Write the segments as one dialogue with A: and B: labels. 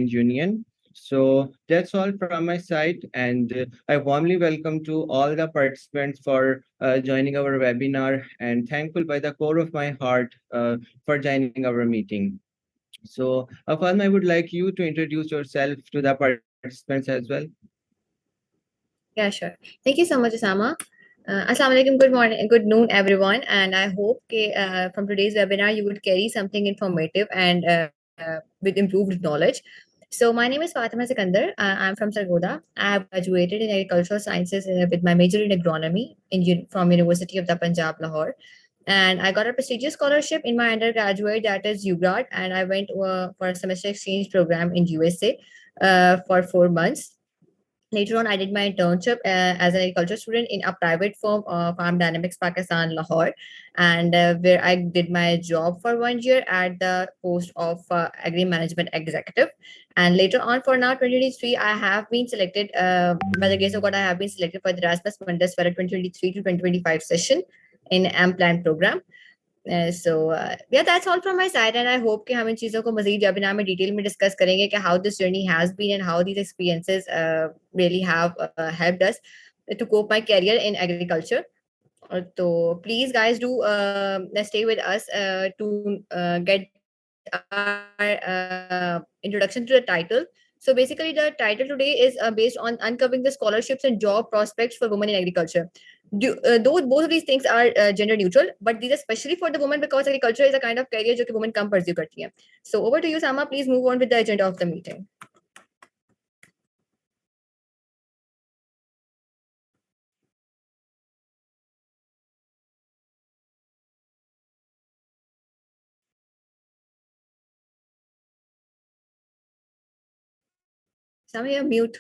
A: Student Union. So that's all from my side, and I warmly welcome to all the participants for joining our webinar, and thankful by the core of my heart for joining our meeting. So, Afan, I would like you to introduce yourself to the participants as well.
B: Yeah, sure. Thank you so much, Osama. Assalamu alaikum, good morning, good noon, everyone. And I hope from today's webinar, you would carry something informative and with improved knowledge. So my name is Fatima Sikandar. I'm from Sargoda. I have graduated in agricultural sciences with my major in agronomy from University of the Punjab, Lahore. And I got a prestigious scholarship in my undergraduate, that is Ugrad, and I went for a semester exchange program in USA for 4 months. Later on, I did my internship as an agriculture student in a private firm, Farm Dynamics Pakistan, Lahore, and where I did my job for 1 year at the post of agri management executive. And later on, for now, 2023, I have been selected, by the grace of God, I have been selected for the Erasmus Mundus for a 2023 to 2025 session in AMPLAN program. Yeah, that's all from my side, and I hope कि हम इन चीज़ों को मज़ीद webinar में detail में discuss करेंगे कि how this journey has been and how these experiences really have helped us to cope my career in agriculture. So please guys do stay with us to get our introduction to the title. So basically the title today is based on uncovering the scholarships and job prospects for women in agriculture. Though both of these things are gender neutral, but these are especially for the women because agriculture is a kind of career जो कि women कम pursue करती हैं. So over to you, Sama. Please move on with the agenda of the meeting. Sama, you're mute.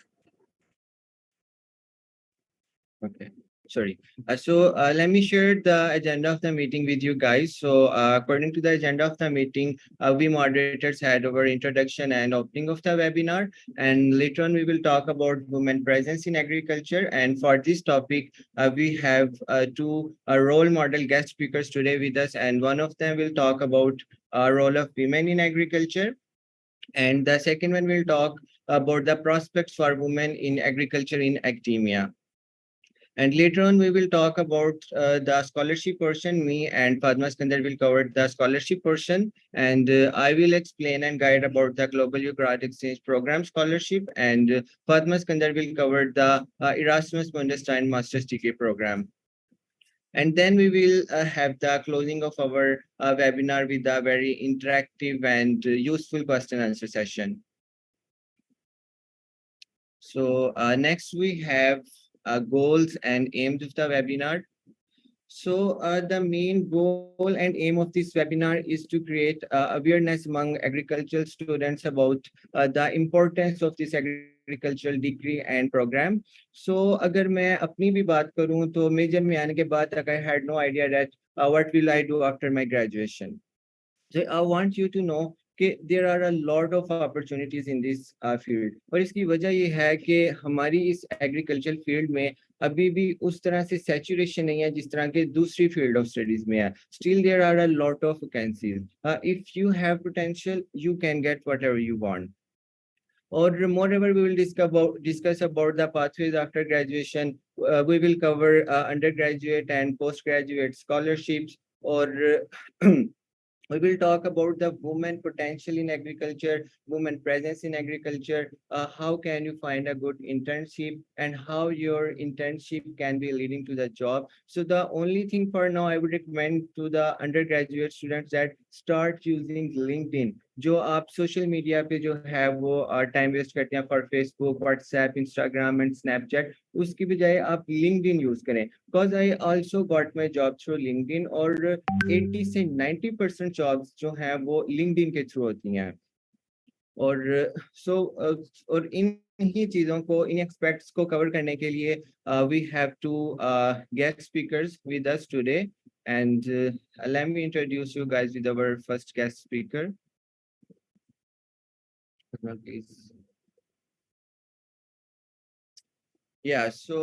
A: Okay, sorry. So let me share the agenda of the meeting with you guys. So according to the agenda of the meeting, we moderators had our introduction and opening of the webinar, and later on we will talk about women presence in agriculture. And for this topic, we have two role model guest speakers today with us, and one of them will talk about role of women in agriculture, and the second one will talk about the prospects for women in agriculture in academia. And later on, we will talk about the scholarship portion. Me and Padma Skandar will cover the scholarship portion, and I will explain and guide about the Global Ugrad Exchange Program scholarship, and Padma Skandar will cover the Erasmus Mundus Master's Degree Program. And then we will have the closing of our webinar with a very interactive and useful question and answer session. So next we have goals and aims of the webinar. So the main goal and aim of this webinar is to create awareness among agricultural students about the importance of this agricultural degree and program. So अगर मैं अपनी भी बात करूं तो मैं जब मैं आने के बाद I had no idea that what will I do after my graduation. So I want you to know कि there are a lot of opportunities in this field. और इसकी वजह ये है कि हमारी इस agricultural field में अभी भी उस तरह से saturation नहीं है जिस तरह के दूसरी field of studies में है. Still there are a lot of vacancies. If you have potential, you can get whatever you want. Or moreover, we will discuss about the pathways after graduation. We will cover undergraduate and postgraduate scholarships, or we will talk about the women potential in agriculture, women presence in agriculture, how can you find a good internship, and how your internship can be leading to the job. So the only thing for now I would recommend to the undergraduate students that start using LinkedIn. जो आप social media पे जो है वो time waste करते हैं for Facebook WhatsApp Instagram and Snapchat, उसकी बजाय आप लिंक्डइन यूज करें. Because I also got my job through LinkedIn, और 80 से 90% जॉब्स जो हैं वो लिंक्डइन के थ्रू होती हैं. और और इन ही चीज़ों को, इन एक्सपेक्ट्स को कवर करने के लिए we have two guest speakers with us today, and let me introduce you guys with our first guest speaker. Please. Yeah, so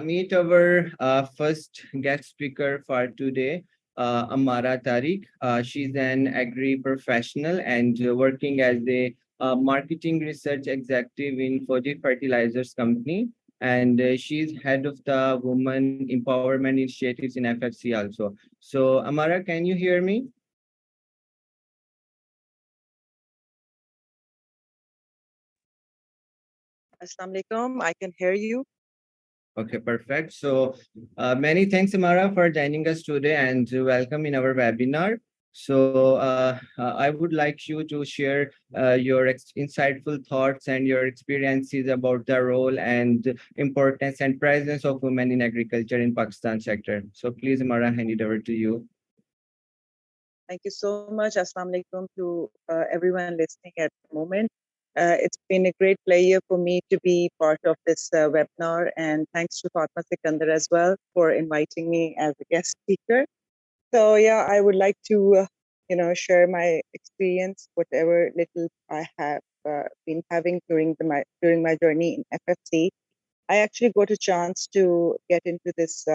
A: meet our first guest speaker for today, Amara Tariq. She's an agri professional and working as a a marketing research executive in Fuji Fertilizers Company, and she's head of the Women Empowerment Initiatives in FFC also. So, Amara, can you hear me?
C: Assalamu alaikum. I can hear you.
A: Okay, perfect. So, many thanks, Amara, for joining us today and welcome in our webinar. So, I would like you to share your insightful thoughts and your experiences about the role and importance and presence of women in agriculture in Pakistan sector. So, please, Amara, hand it over to you.
C: Thank you so much. Assalamu alaikum to everyone listening at the moment. It's been a great pleasure for me to be part of this webinar, and thanks to Fatma Sikandar as well for inviting me as a guest speaker. So yeah, I would like to share my experience, whatever little I have been having during my journey in FFC. I actually got a chance to get into this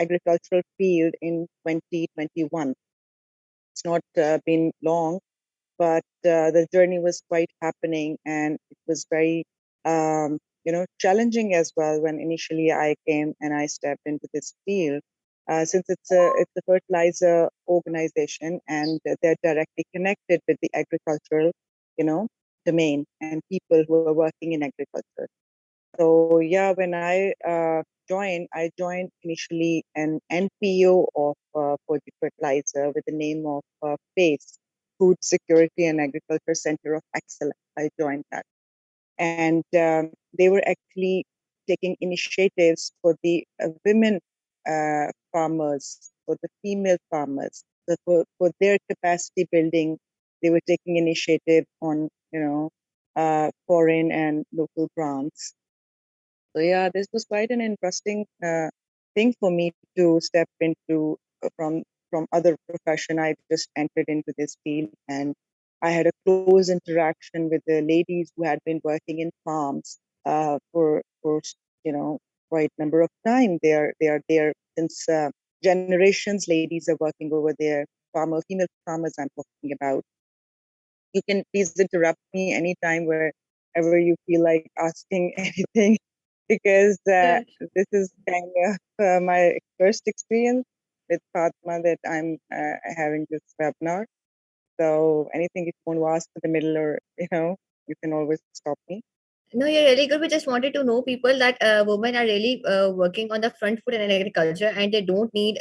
C: agricultural field in 2021. It's not been long, but the journey was quite happening, and it was very challenging as well when initially I came and I stepped into this field. Since it's a fertilizer organization, and they're directly connected with the agricultural, you know, domain and people who are working in agriculture. So yeah, when I joined initially an NPO of Fuji Fertilizer with the name of FACE, Food Security and Agriculture Center of Excellence. I joined that, and they were actually taking initiatives for the women farmers, for the female farmers, so for their capacity building. They were taking initiative on foreign and local grants. So yeah, this was quite an interesting thing for me to step into from other profession. I just entered into this field, and I had a close interaction with the ladies who had been working in farms for quite number of time. They are there since generations. Ladies are working over there. Female farmers I'm talking about. You can please interrupt me anytime wherever you feel like asking anything, because
B: Sure.
C: this is kind of my first experience with Fatma that I'm having this webinar. So anything if you want to ask in the middle, or you can always stop me.
B: No, you're really good. We just wanted to know people that women are really working on the front foot in agriculture, and they don't need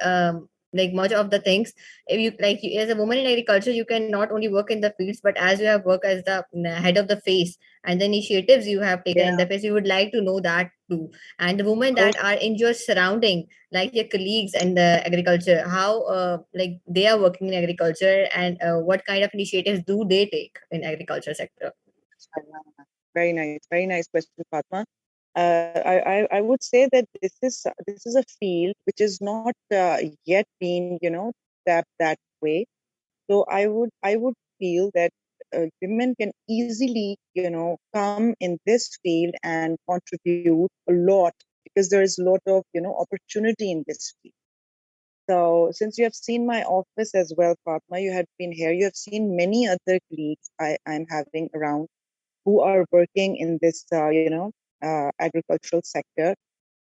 B: like much of the things. If you as a woman in agriculture, you can not only work in the fields, but as you have worked as the head of the face and the initiatives you have taken in
C: Yeah.
B: the face, we would like to know that too. And the women
C: Oh,
B: that are in your surrounding, like your colleagues in the agriculture, how like they are working in agriculture, and what kind of initiatives do they take in agriculture sector?
C: very nice, very nice question, Fatma. I would say that this is a field which is not yet been tapped that way. So I would feel that women can easily come in this field and contribute a lot, because there is a lot of opportunity in this field. So since you have seen my office as well, Fatma, you had been here. You have seen many other colleagues I'm having around who are working in this agricultural sector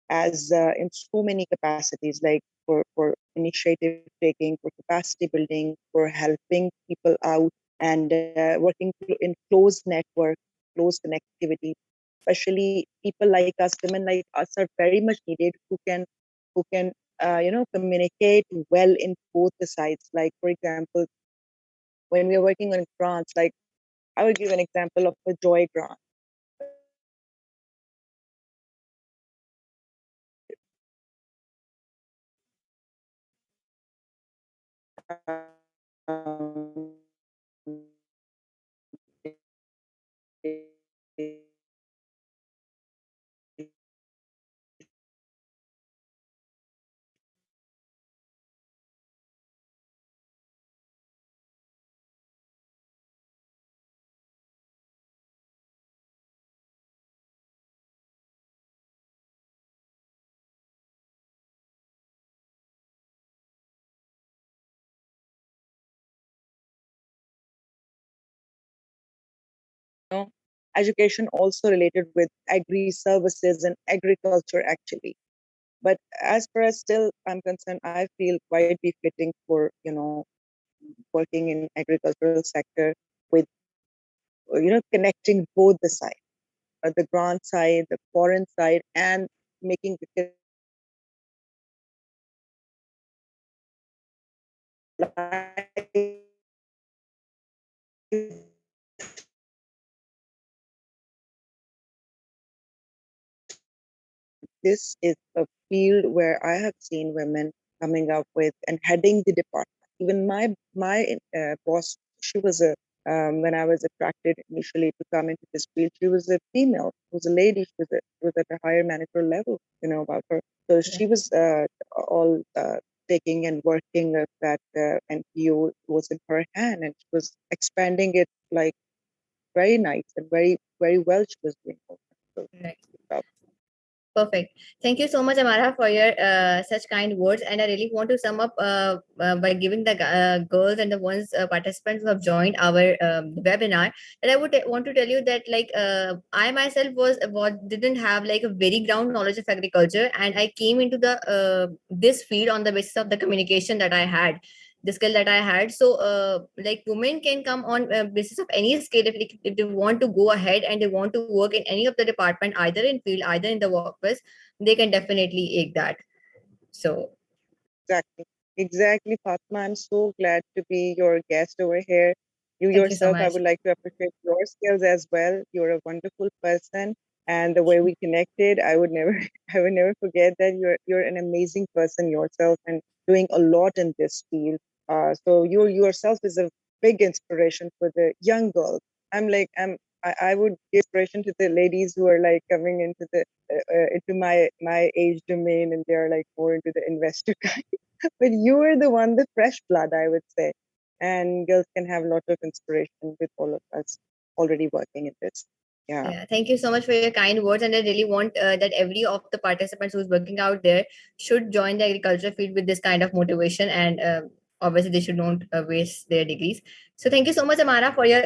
C: as in so many capacities, like for initiative taking, for capacity building, for helping people out, and working in closed network, close connectivity. Especially people like us, women like us, are very much needed who can communicate well in both the sides. Like for example, when we are working on grants, like I will give an example of a joy grant. education also related with agri services and agriculture actually. But as far as still I'm concerned, I feel quite befitting for, working in agricultural sector with, connecting both the side, the grant side, the foreign side, and making the connection this is a field where I have seen women coming up with and heading the department. Even my boss, she was a when I was attracted initially to come into this field, she was a female, she was a lady, she was at a higher manager level, about her. So
B: Yeah.
C: she was all taking and working of that NPO was in her hand, and she was expanding it like very nice and very, very well she was doing. So,
B: Right.
C: uh,
B: Perfect. Thank you so much, Amara, for your such kind words. And I really want to sum up by giving the girls and the ones participants who have joined our webinar. And I would want to tell you that, like, I myself was didn't have like a very ground knowledge of agriculture, and I came into the this field on the basis of the communication that I had, the skill that I had. So, like, women can come on basis of any skill if they want to go ahead and they want to work in any of the department, either in field, either in the workplace, they can definitely ache that. So,
C: Exactly. Exactly, Fatma. I'm so glad to be your guest over here. You
B: thank you so
C: yourself, I
B: much.
C: would like to appreciate your skills as well. You're a wonderful person. And the way we connected, I would never I would never forget that you're an amazing person yourself and doing a lot in this field. So you yourself is a big inspiration for the young girls. I would give inspiration to the ladies who are like coming into the into my age domain, and they're like more into the investor but you are the one, the fresh blood, I would say. And girls can have a lot of inspiration with all of us already working in this. Yeah,
B: Yeah, thank you so much for your kind words. And I really want that every of the participants who's working out there should join the agriculture field with this kind of motivation. And obviously, they should not waste their degrees. So, thank you so much, Amara, for your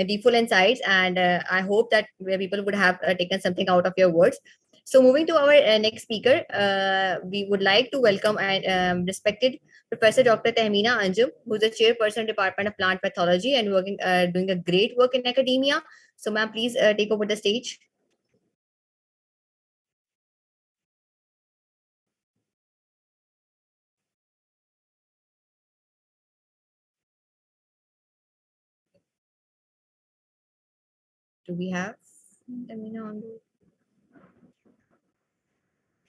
B: deepful insights. And I hope that people would have taken something out of your words. So, moving to our next speaker, we would like to welcome and respected Professor Dr. Tehmina Anjum, who's the chairperson, Department of Plant Pathology, and doing a great work in academia. So, ma'am, please take over the stage. Do we have Tamina on board?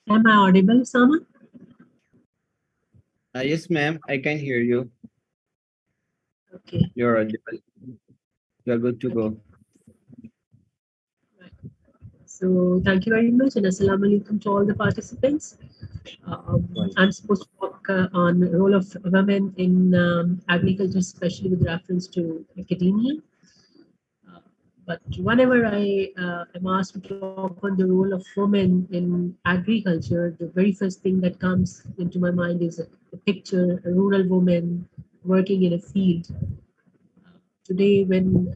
D: Am I audible, Sama?
A: Yes, ma'am, I can hear you.
D: Okay.
A: You're audible. You're good to
D: Okay.
A: go.
D: Right. So thank you very much, and assalamu alaikum to all the participants. I'm supposed to talk on the role of women in agriculture, especially with reference to academia. But whenever I am asked to talk on the role of women in agriculture, the very first thing that comes into my mind is a picture, a rural woman working in a field. Today, when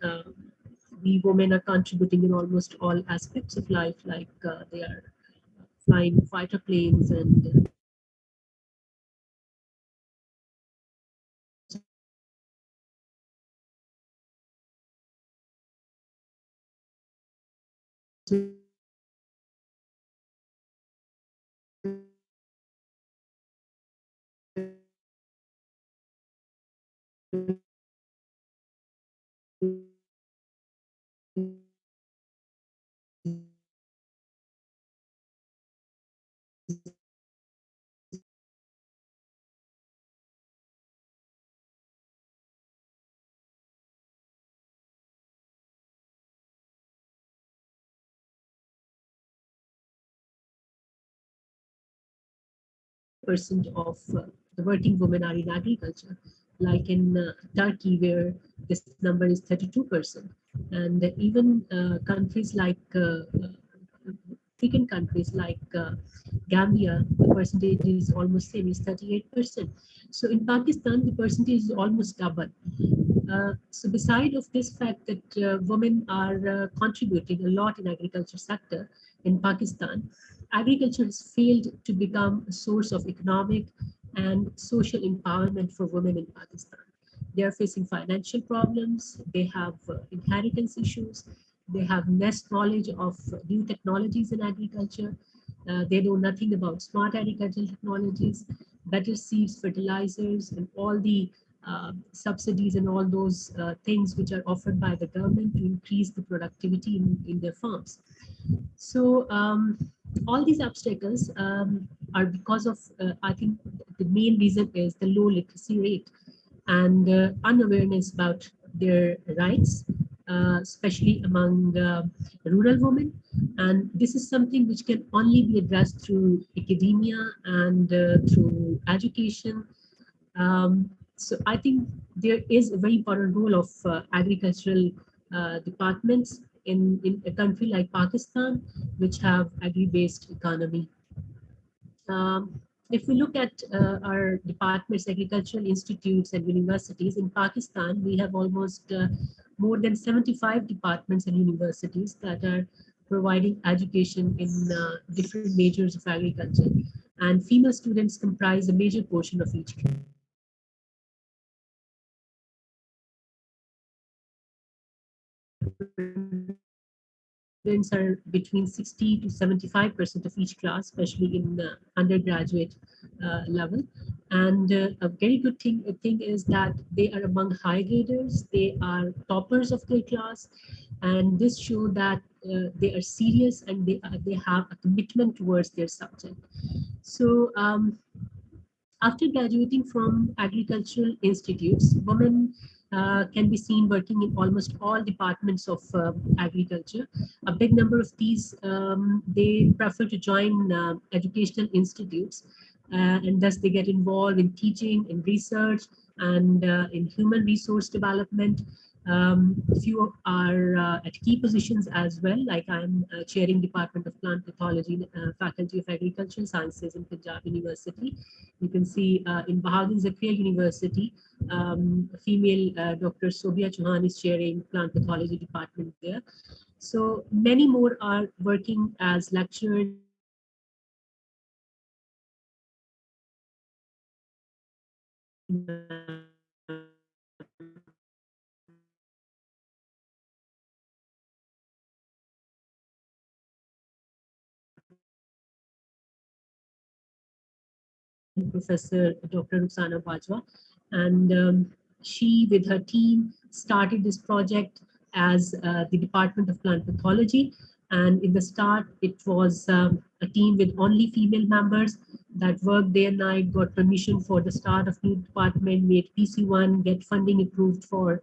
D: we women are contributing in almost all aspects of life, like they are flying fighter planes and percent of the working women are in agriculture, like in Turkey, where this number is 32%. And even countries like African countries like Gambia, the percentage is almost same, is 38%. So in Pakistan, the percentage is almost double. so beside of this fact that women are contributing a lot in agriculture sector in Pakistan, agriculture has failed to become a source of economic and social empowerment for women in Pakistan. They are facing financial problems, they have inheritance issues, they have less knowledge of new technologies in agriculture. They know nothing about smart agricultural technologies, better seeds, fertilizers, and all the subsidies and all those things which are offered by the government to increase the productivity in their farms. So all these obstacles are because of, I think the main reason is the low literacy rate and unawareness about their rights, especially among rural women. And this is something which can only be addressed through academia and through education. So I think there is a very important role of agricultural departments in a country like Pakistan, which have agri-based economy. If we look at our departments, agricultural institutes and universities in Pakistan, we have almost more than 75 departments and universities that are providing education in different majors of agriculture. And female students comprise a major portion of each students are between 60 to 75% of each class, especially in the undergraduate level. And a very good thing is that they are among high graders, they are toppers of their class, and this show that they are serious and they have a commitment towards their subject. So after graduating from agricultural institutes, women can be seen working in almost all departments of agriculture. A big number of these, they prefer to join educational institutes, and thus they get involved in teaching, in research, and in human resource development. Few are at key positions as well, like I'm chairing Department of Plant Pathology, Faculty of Agricultural Sciences in Punjab University. You can see in Bahadur Zakir University, female Dr. Sobia Chauhan is chairing plant pathology department there. So many more are working as lecturers and Professor Dr. Ruxana Bajwa. And she, with her team, started this project as the Department of Plant Pathology. And in the start, it was a team with only female members that worked day and night, got permission for the start of new department, made PC1, get funding approved for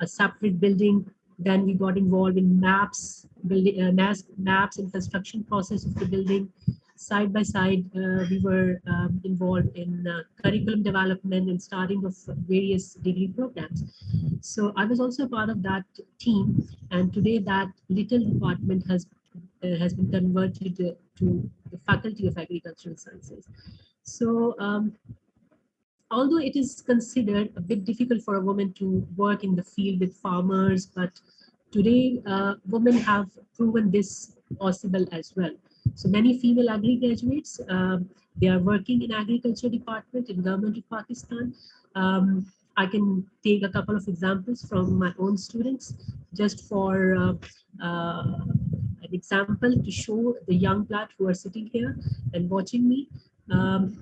D: a separate building. Then we got involved in maps, building maps and construction process of the building. Side by side, we were involved in curriculum development and starting of various degree programs. So I was also part of that team, and today that little department has been converted to the Faculty of Agricultural Sciences. So although it is considered a bit difficult for a woman to work in the field with farmers, but today women have proven this possible as well. So many female agri graduates, they are working in agriculture department in government of Pakistan. I can take a couple of examples from my own students just for an example to show the young blood who are sitting here and watching me.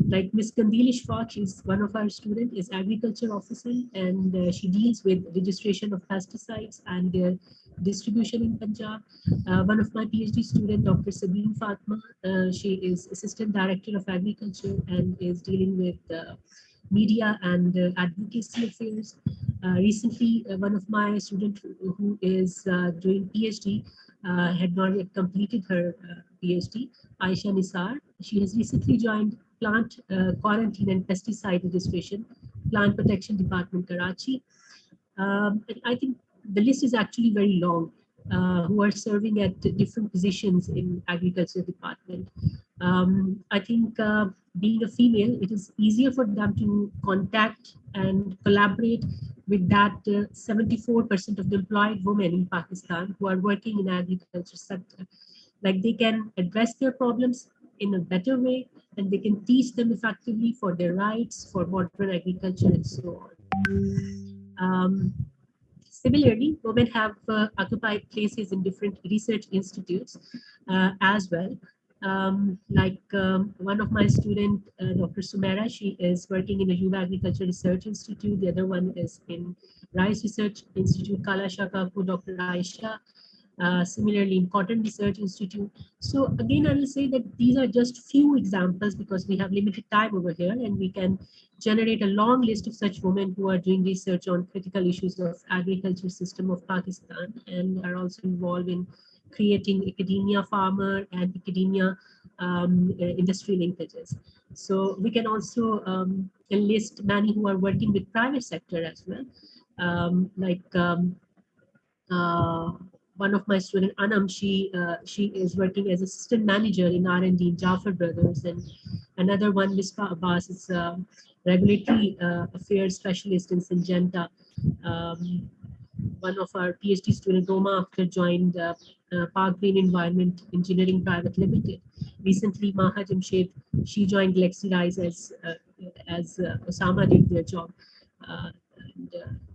D: Like Miss Kandil Ishfaq, she's one of our students, is agriculture officer, and she deals with registration of pesticides and their distribution in Punjab. One of my PhD student, Dr. Sabine Fatma, she is assistant director of agriculture and is dealing with media and advocacy affairs. Recently, one of my students who is doing PhD had not yet completed her PhD, Aisha Nisar. She has recently joined Plant Quarantine and Pesticide Registration, Plant Protection Department, Karachi. And I think the list is actually very long. who are serving at different positions in agriculture department. I think being a female, it is easier for them to contact and collaborate with that 74% of the employed women in Pakistan who are working in agriculture sector. Like they can address their problems in a better way, and they can teach them effectively for their rights, for modern agriculture, and so on. Similarly, women have occupied places in different research institutes as well. One of my student, Dr. Sumera, she is working in the Yuva Agriculture Research Institute. The other one is in Rice Research Institute, Kala Shakapu, Dr. Aisha. Similarly, in Cotton Research Institute. So again, I will say that these are just few examples because we have limited time over here, and we can generate a long list of such women who are doing research on critical issues of agriculture system of Pakistan and are also involved in creating academia farmer and academia industry linkages. So we can also enlist many who are working with private sector as well, um, like um, uh, one of my student Anam, she is working as assistant manager in R&D in Jaffer Brothers, and another one, Mispa Abbas, is a regulatory affairs specialist in Syngenta. Um, One of our PhD student, Roma Akhtar, joined Park Green Environment Engineering Private Limited. Recently, Maha Jamshed, she joined Lexi Rise as Osama did their job.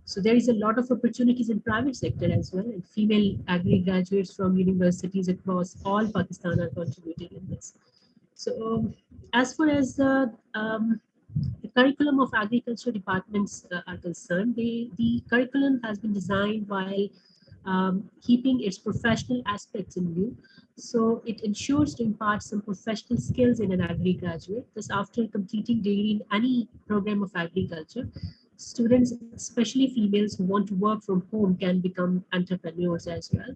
D: So there is a lot of opportunities in private sector as well, and female agri graduates from universities across all Pakistan are contributing in this. So as far as the curriculum of agriculture departments are concerned, the curriculum has been designed while keeping its professional aspects in view. So it ensures to impart some professional skills in an agri graduate. Thus, after completing degree in any program of agriculture, students, especially females who want to work from home, can become entrepreneurs as well.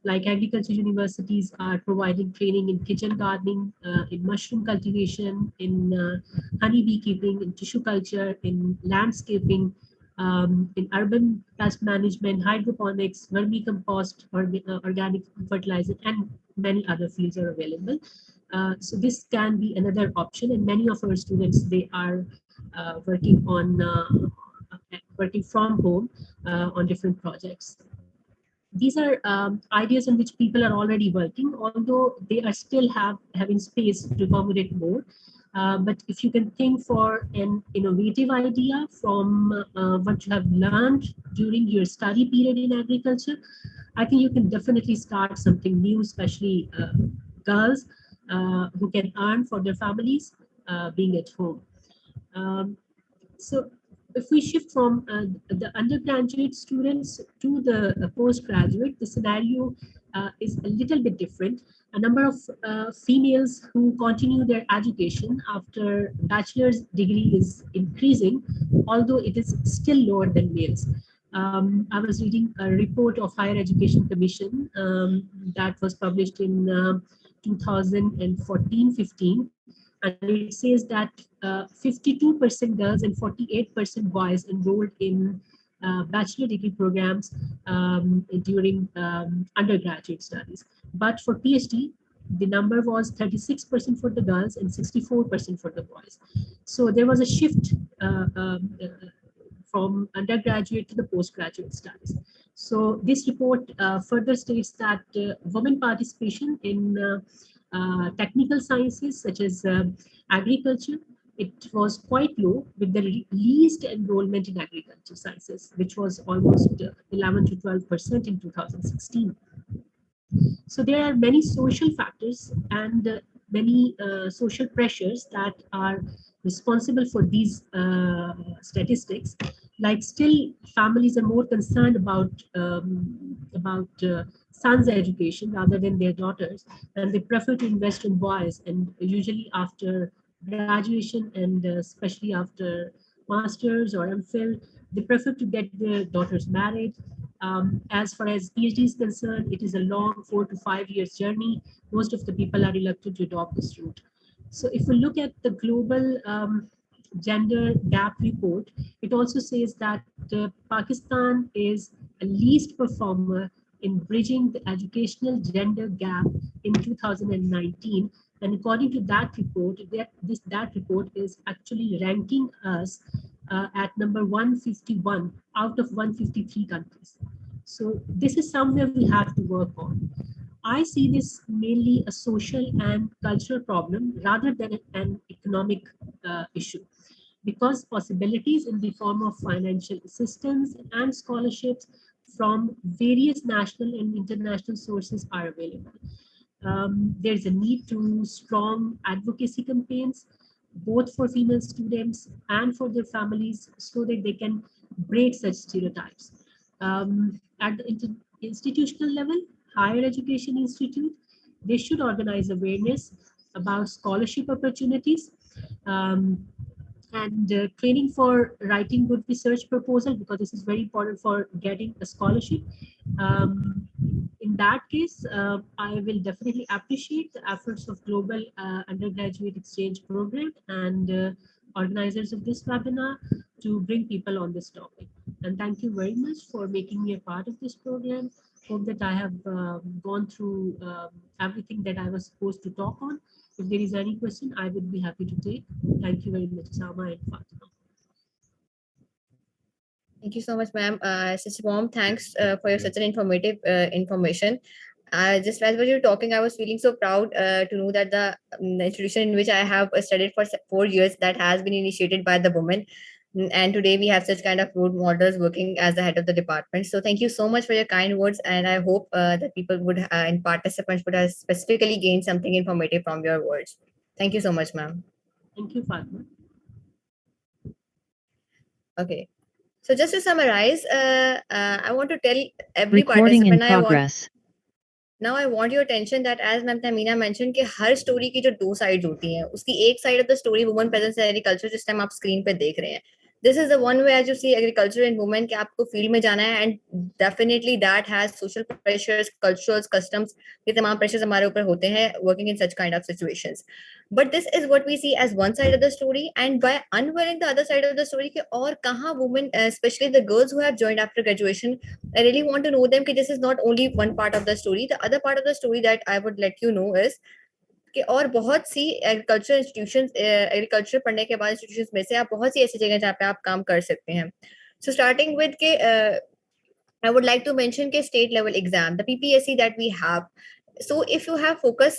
D: Like agriculture universities are providing training in kitchen gardening, in mushroom cultivation, in honey beekeeping, in tissue culture, in landscaping, in urban pest management, hydroponics, vermicompost, organic fertilizer, and many other fields are available. So this can be another option, and many of our students, they are working from home on different projects. These are ideas on which people are already working, although they are still having space to accommodate more. But if you can think for an innovative idea from what you have learned during your study period in agriculture, I think you can definitely start something new, especially girls who can earn for their families being at home. Um, so if we shift from the undergraduate students to the postgraduate, the scenario is a little bit different. A number of females who continue their education after bachelor's degree is increasing, although it is still lower than males. I was reading a report of Higher Education Commission that was published in 2014-15, and it says that 52% girls and 48% boys enrolled in bachelor degree programs during undergraduate studies. But for PhD, the number was 36% for the girls and 64% for the boys. So there was a shift from undergraduate to the postgraduate studies. So this report further states that women participation in technical sciences such as agriculture, it was quite low, with the least enrollment in agriculture sciences, which was almost 11 to 12% in 2016. So there are many social factors and many social pressures that are responsible for these statistics. Like still, families are more concerned about sons' education rather than their daughters, and they prefer to invest in boys. And usually after graduation and especially after masters or MPhil, they prefer to get their daughters married. As far as PhD is concerned, it is a long 4 to 5 years journey. Most of the people are reluctant to adopt this route. So if we look at the global gender gap report, it also says that Pakistan is a least performer in bridging the educational gender gap in 2019. And according to that report, that report is actually ranking us at number 151 out of 153 countries. So this is somewhere we have to work on. I see this mainly a social and cultural problem rather than an economic issue, because possibilities in the form of financial assistance and scholarships from various national and international sources are available. There's a need to strong advocacy campaigns, both for female students and for their families, so that they can break such stereotypes. At the institutional level, higher education institute, they should organize awareness about scholarship opportunities, um, and training for writing good research proposal, because this is very important for getting a scholarship. Um, in that case, I will definitely appreciate the efforts of Global Undergraduate Exchange Program and organizers of this webinar to bring people on this topic. And thank you very much for making me a part of this program. Hope that I have gone through everything that I was supposed to talk on. If there is any question, I would be happy to take. Thank you very much, Sama and Fatima.
B: Thank you so much, ma'am. Such warm thanks for your such an informative information. Just as we were talking, I was feeling so proud to know that the institution in which I have studied for 4 years, that has been initiated by the women. And today we have such kind of role models working as the head of the department. So thank you so much for your kind words, and I hope that people would and participants would have specifically gained something informative from your words. Thank you so much, ma'am.
D: Thank you, Fatima.
B: Okay. So just to summarize, I want to tell every
E: Recording in
B: participant,
E: progress.
B: now I want your attention that as ma'am Tamina mentioned कि हर story की जो दो side होती हैं, उसकी एक side of the story woman presence in agriculture जिस time आप स्क्रीन पे देख रहे हैं, this is the one way as you see agriculture and women कि आपको फील्ड में जाना है, and definitely that has social pressures, cultures, customs, ये तमाम pressures हमारे ऊपर होते हैं working in such kind of situations. But this is what we see as one side of the story, and by unveiling the other side of the story कि और कहाँ women, especially the girls who have joined after graduation, I really want to know them कि this is not only one part of the story. The other part of the story that I would let you know is कि और बहुत सी agriculture institutions, agriculture पढ़ने के बाद institutions में से आप बहुत सी ऐसी जगह जहाँ पे आप काम कर सकते हैं. सो स्टार्टिंग विद के I would like to mention के state level exam, the PPSC that we have. So if you have focus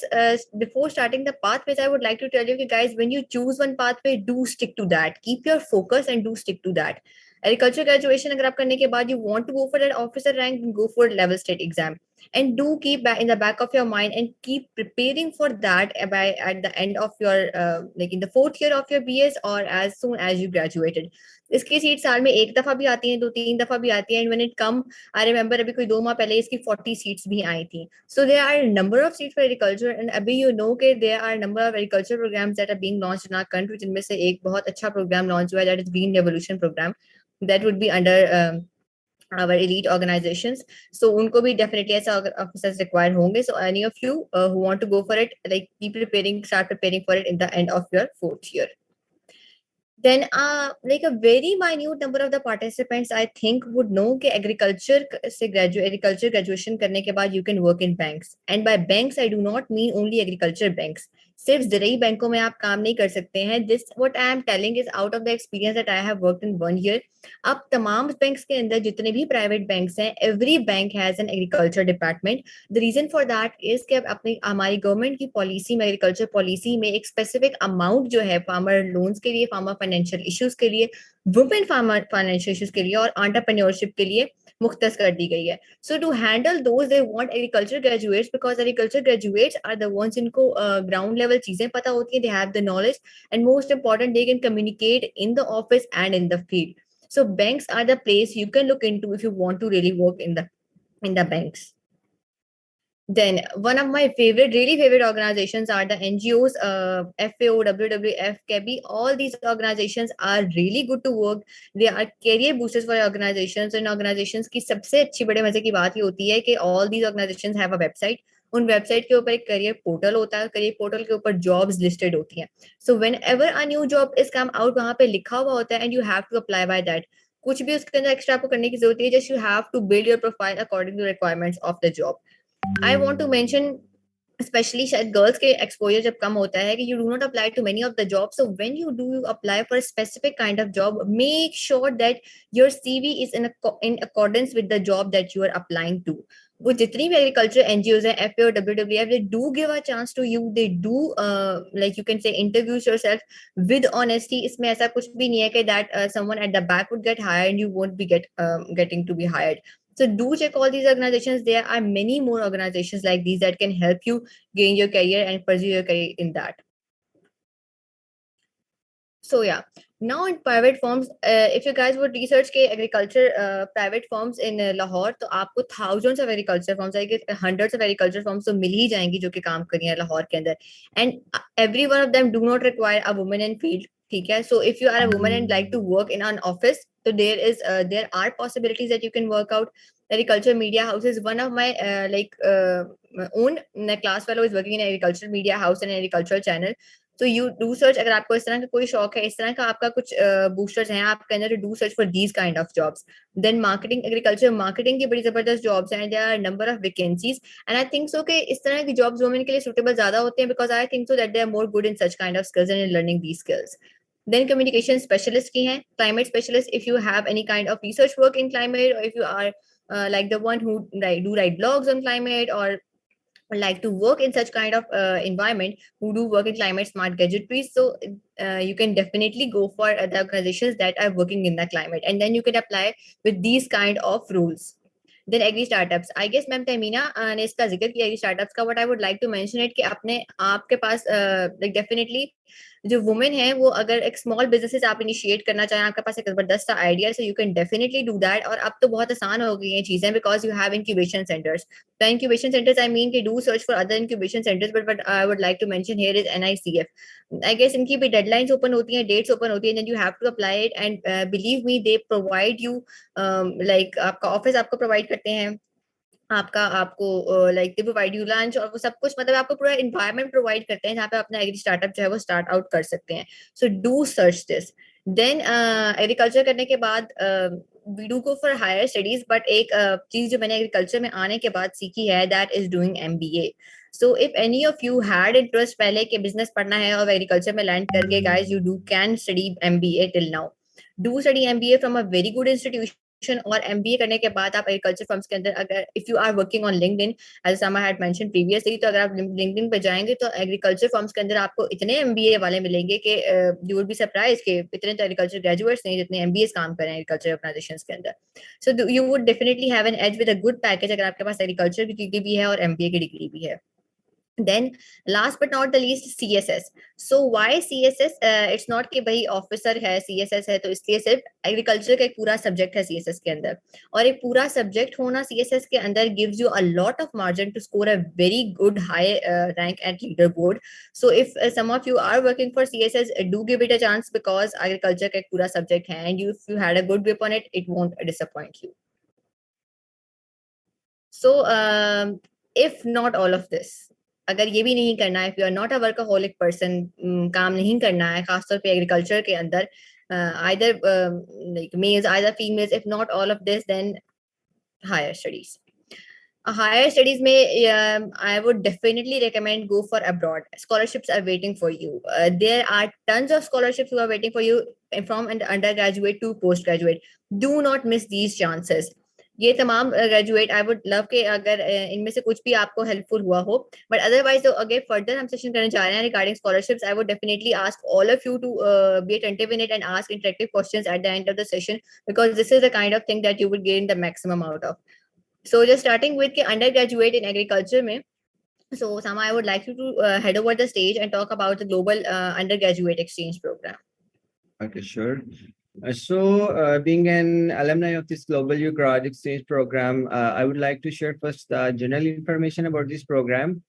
B: before starting the pathways, I would like to tell you कि guys, when you choose one pathway, do stick to that. Keep your focus and do stick to that. Agriculture graduation अगर आप करने के बाद you want to go for that officer rank, then go for level state exam. And do keep in the back of your mind and keep preparing for that by at the end of your like in the 4th year of your BS or as soon as you graduated. इसकी seat साल में एक दफा भी आती है, 2-3 दफा भी आती है, and when it come, I remember अभी कोई 2 माह पहले इसकी 40 सीट्स भी आई थी. So there are a number of seats for agriculture, and अभी you know कि there are a number of agriculture programs that are being launched in our country, जिनमें से एक बहुत अच्छा प्रोग्राम लॉन्च हुआ है, that is Green Revolution program, that would be under our elite organizations. So उनको भी definitely ऐसा officers required होंगे. So any of you who want to go for it, like keep preparing, start preparing for it in the end of your 4th year. Then like a very minute number of the participants I think would know कि agriculture graduation करने के बाद you can work in banks. And by banks I do not mean only agriculture banks. सिर्फ ज़रूरी बैंकों में आप काम नहीं कर सकते हैं. This what I am telling is out of the experience that I have worked in 1 year. अब तमाम बैंक्स के अंदर जितने भी प्राइवेट बैंक्स हैं, every bank has an agriculture department. The reason for that is कि अपनी हमारी गवर्नमेंट की पॉलिसी में, एग्रीकल्चर पॉलिसी में एक स्पेसिफिक अमाउंट जो है फार्मर लोन्स के लिए, फार्मर फाइनेंशियल इश्यूज के लिए, वुमेन फार्मर फाइनेंशियल इश्यूज के लिए और एंटरप्रेन्योरशिप के लिए मुख्तस कर दी गई है. So to handle those, they want agriculture graduates because agriculture graduates are the ones जिनको ground level चीजें पता होती हैं, they have the knowledge, and most important, they can communicate in the office and in the field. So banks are the place you can look into if you want to really work in the banks. Then one of my really favorite organizations are the NGOs, FAO, WWF, KEBI. All these organizations are really good to work. They are career boosters for organizations. And organizations की सबसे अच्छी बड़े मजे की बात ये होती है कि all these organizations have a website. उन वेबसाइट के ऊपर एक करियर पोर्टल होता है, करियर पोर्टल के ऊपर जॉब्स लिस्टेड होती हैं. So whenever a new job is come out, वहां पे लिखा हुआ होता है, and you have to apply by that. कुछ भी उसके अंदर एक्स्ट्रा आपको करने की जरूरत है. Just you have to build your profile according to the requirements of the job. I want to mention, especially शायद girls के exposure जब कम होता है कि you do not apply to many of the jobs. So when you do apply for a specific kind of job, make sure that your CV is in accordance with the job that you are applying to. वो जितनी भी agriculture NGOs हैं, FA और WWF, they do give a chance to you. They do like you can say interviews yourself with honesty. इसमें ऐसा कुछ भी नहीं है कि that someone at the back would get hired and you won't be getting to be hired. So do check all these organizations. There are many more organizations like these that can help you gain your career and pursue your career in that. So yeah, now in private firms, if you guys would research के agriculture private firms in Lahore, तो आपको thousands of agriculture firms, I guess hundreds of agriculture firms तो मिल ही जाएंगी जो कि काम कर रही हैं लाहौर के अंदर. And every one of them do not require a woman in field. ठीक है. So if you are a woman and like to work in an office, so there are possibilities that you can work out. Agriculture media house is one of my my own class fellow is working in agricultural media house and agricultural channel. So you do search, अगर आपको इस तरह का कोई शौक है, इस तरह का आपका कुछ boosters हैं आपके अंदर, do search for these kind of jobs. Then marketing, agriculture marketing की बड़ी जबरदस्त jobs हैं, and there are a number of vacancies. And I think so कि इस तरह की jobs women के लिए suitable ज़्यादा होते हैं, because I think so that they are more good in such kind of skills and in learning these skills. Then communication specialist की हैं, climate specialist, if you have any kind of research work in climate, or if you are like the one who write blogs on climate, or like to work in such kind of environment, who do work in climate smart gadgetry, so you can definitely go for the organizations that are working in the climate, and then you can apply with these kind of rules. Then agri startups, I guess ma'am Tamina ने इसका जिक्र किया agri startups का. What I would like to mention it कि अपने आपके पास like definitely जो women है, वो अगर एक स्मॉल बिजनेसेस आप इनिशिएट करना चाहें, आपके पास एक जबरदस्त सा idea, so you can definitely do that. और अब तो बहुत आसान हो गई हैं चीजें, because you have incubation centres. The incubation centers, I mean, they do search for other incubation centers, but I would like to mention here is NICF. I guess इनकी भी deadlines open होती हैं, dates open होती हैं, then you have to apply it, and believe me, they provide you like आपका office आपको provide करते हैं, आपको like they provide you lunch और वो सब कुछ, मतलब आपको पूरा एनवायरनमेंट प्रोवाइड करते हैं जहाँ पे अपना एग्री स्टार्टअप जो है वो स्टार्ट आउट कर सकते हैं. So do search this. Then agriculture करने के बाद we do go for higher studies, but एक चीज जो मैंने एग्रीकल्चर में आने के बाद सीखी है, that is doing MBA. So if any of you had interest पहले के बिजनेस पढ़ना है और एग्रीकल्चर में लैंड करके, guys, you do can study MBA till now. Do study MBA from a very good institution. और MBA करने के बाद आप एग्रीकल्चर फर्म्स के अंदर, अगर if you are working on LinkedIn, as Sama had mentioned previously, तो अगर आप लिंक्डइन पे जाएंगे तो एग्रीकल्चर फर्म्स के अंदर आपको इतने MBA वाले मिलेंगे कि यू वुड बी सरप्राइज कि इतने तो एग्रीकल्चर ग्रेजुएट्स नहीं जितने MBAs काम कर रहे हैं एग्रीकल्चर ऑर्गेनाइजेशंस के अंदर. So you would definitely have an edge with a good package अगर आपके पास एग्रीकल्चर की डिग्री भी है और MBA की डिग्री भी है. Then last but not the least, CSS. So why CSS? It's not कि भाई ऑफिसर है CSS है तो इसलिए सिर्फ एग्रीकल्चर का एक पूरा सब्जेक्ट है CSS के अंदर, और एक पूरा सब्जेक्ट होना CSS के अंदर gives you a lot of margin to score a very good high rank at leaderboard. So if some of you are working for CSS, do give it a chance, because agriculture का एक पूरा subject है, and if you had a good grip on it, it won't disappoint you. So if not all of this, अगर ये भी नहीं करना है, if you are not a workaholic person, काम नहीं करना है खासतौर पे एग्रीकल्चर के अंदर, either like males, either females, if not all of this, then higher studies. Higher studies में I would definitely recommend go for abroad. Scholarships are waiting for you. There are tons of scholarships who are waiting for you from undergraduate to postgraduate. Do not miss these chances. ये तमाम graduate, I would love के अगर इनमें से कुछ भी आपको helpful हुआ हो, बट अदरवाइज अगर फर्दर हम सेशन करने जा रहे हैं regarding scholarships, I would definitely ask all of you to be attentive in it and ask interactive questions at the end of the session, because this is the kind of thing that you would gain the maximum out of. So just starting with के undergraduate in agriculture में, so Sama, I would like you to head over the stage and talk about the global undergraduate exchange program.
A: Okay, sure. Being an alumni of this Global Ugrad exchange program, I would like to share first the general information about this program.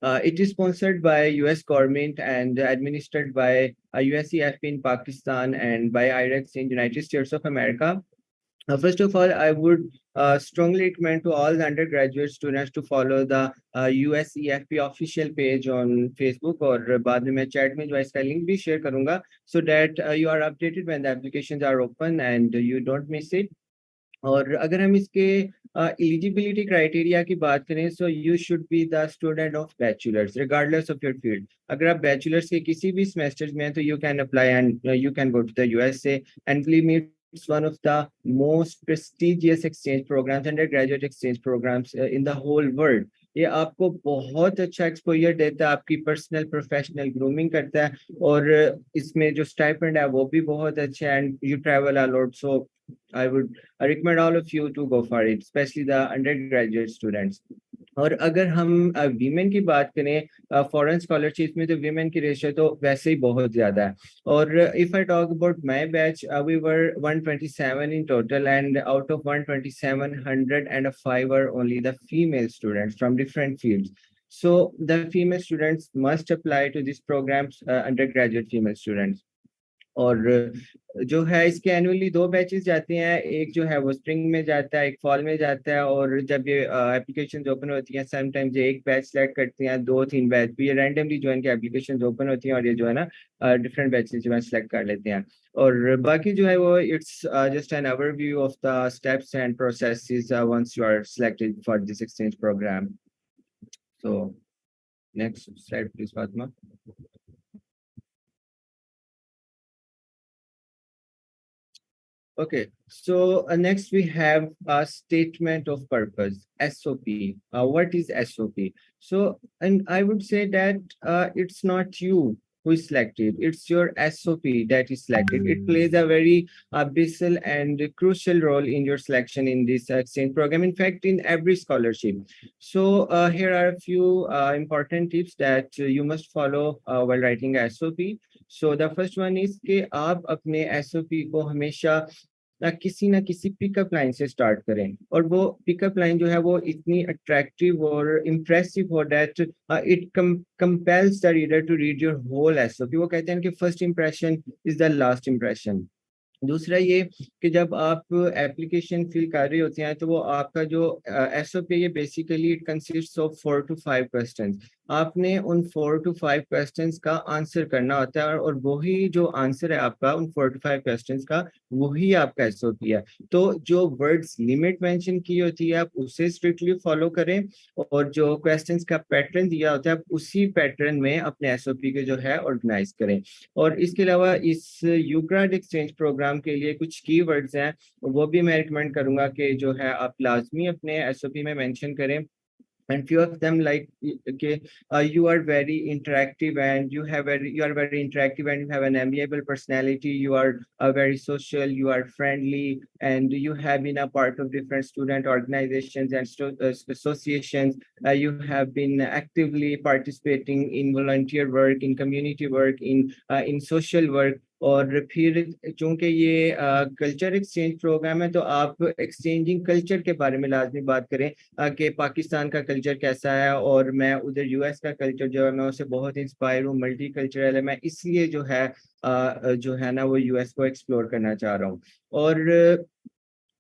A: It is sponsored by US government and administered by USCFP in Pakistan and by IREX in United States of America. First of all, I would strongly recommend to all the undergraduate students to follow the USEFP official page on Facebook, और बाद में मैं chat में जो है इसका link भी share करूंगा, so that you are updated when the applications are open and you don't miss it. और अगर हम इसके एलिजिबिलिटी क्राइटेरिया की बात करें, so you should be the student of bachelors regardless of your field. अगर आप बैचलर्स के किसी भी सेमेस्टर में हैं तो you can apply and you can go to the USA, and believe me it's one of the most prestigious exchange programs, undergraduate exchange programs in the whole world. ये आपको बहुत अच्छा एक्सपोजर देता है, आपकी पर्सनल प्रोफेशनल ग्रूमिंग करता है, और इसमें जो स्टाइपेंड है वो भी बहुत अच्छा है, and you travel a lot. So I would recommend all of you to go for it, especially the undergraduate students. और अगर हम वीमेन की बात करें फॉरेन स्कॉलरशिप में, तो वीमेन की रेशियो तो वैसे ही बहुत ज्यादा है. और if I talk about my batch, we were 127 in total, and out of 127, 105 are only the female students from different fields. So the female students must apply to these programs, undergraduate female students. और जो है इसके annually 2 batches जाते हैं, एक जो है वो स्प्रिंग में जाता है, एक फॉल में जाता है. और जब ये एप्लीकेशन ओपन होती हैं, समटाइम्स ये एक बैच सेलेक्ट करते हैं, 2-3 बैच भी ये रैंडमली जो है इनकी एप्लीकेशन ओपन होती हैं, और ये जो है ना डिफरेंट बैचेस जो है सेलेक्ट कर लेते हैं. और बाकी जो है वो it's just an overview of the steps and processes once you are selected for this exchange program. So next slide please Fatima. Okay, so next we have a statement of purpose, SOP. What is SOP? So, and I would say that it's not you who is selected, it's your SOP that is selected. It plays a very abyssal and crucial role in your selection in this exchange program, in fact, in every scholarship. So, here are a few important tips that you must follow while writing a SOP. So the first one is कि आप अपने SOP को हमेशा ना किसी pickup line से start करें, और वो पिकअप लाइन जो है वो इतनी अट्रैक्टिव और इम्प्रेसिव हो that it compels the reader to read your whole SOP. वो कहते हैं कि first impression is the last impression. दूसरा ये कि जब आप एप्लीकेशन फिल कर रहे होते हैं, तो वो आपका जो एसओपी ये basically it consists of 4 to 5 questions. आपने उन 4 to 5 क्वेश्चंस का आंसर करना होता है, और वही जो आंसर है आपका उन 4 to 5 क्वेश्चंस का, वही आपका एसओपी है. तो जो वर्ड्स लिमिट मेंशन की होती है आप उसे स्ट्रिक्टली फॉलो करें, और जो क्वेश्चंस का पैटर्न दिया होता है आप उसी पैटर्न में अपने एसओपी को जो है ऑर्गेनाइज करें. और इसके अलावा इस यूग्राड एक्सचेंज प्रोग्राम के लिए कुछ कीवर्ड्स हैं, वो भी मैं रिकमेंड करूंगा कि जो है आप लाजमी अपने एसओपी में मेंशन करें. And few of them like okay, you are very interactive, and you are very interactive, and you have an amiable personality. You are very social, you are friendly, and you have been a part of different student organizations and associations. You have been actively participating in volunteer work, in community work, in social work. और फिर चूंकि ये culture exchange programme है, तो आप exchanging culture के बारे में लाजमी बात करें कि पाकिस्तान का कल्चर कैसा है, और मैं उधर यूएस का कल्चर जो है मैं उससे बहुत इंस्पायर हूँ, मल्टी कल्चरल है, मैं इसलिए जो है ना वो यूएस को एक्सप्लोर करना चाह रहा हूँ. और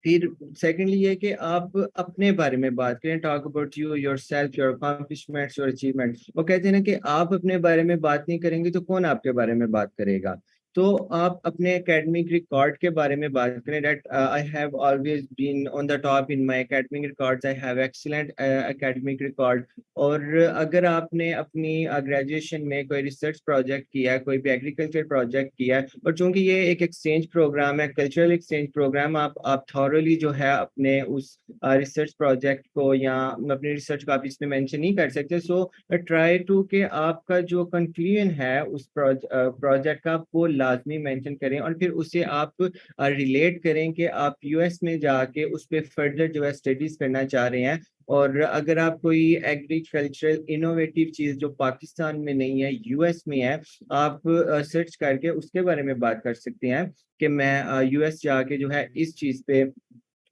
A: फिर सेकेंडली ये कि आप अपने बारे में बात करें, talk about you, your self, your accomplishments, your achievements. वो कहते हैं ना कि आप अपने बारे में बात नहीं करेंगे तो कौन आपके बारे में बात करेगा. तो आप अपने एकेडमिक रिकॉर्ड के बारे में बात करें, that I have always been on the top in my academic records, I have excellent academic record. और अगर आपने अपनी ग्रेजुएशन में कोई रिसर्च प्रोजेक्ट किया है, कोई भी एग्रीकल्चर प्रोजेक्ट किया है, और चूंकि ये एक एक्सचेंज प्रोग्राम है, कल्चरल एक्सचेंज प्रोग्राम, आप थॉरली जो है अपने उस रिसर्च प्रोजेक्ट को या अपनी रिसर्च को आप इसमें मेंशन नहीं कर सकते. सो ट्राई टू के आपका जो कंक्लूजन है उस प्रोजेक्ट का वो लाजमी मेंशन करें, और फिर उसे आप रिलेट करें कि आप यूएस में जाके उस पर फर्दर जो है स्टडीज करना चाह रहे हैं. और अगर आप कोई एग्रीकल्चरल इनोवेटिव चीज जो पाकिस्तान में नहीं है यूएस में है, आप सर्च करके उसके बारे में बात कर सकते हैं कि मैं यूएस जाके जो है इस चीज पे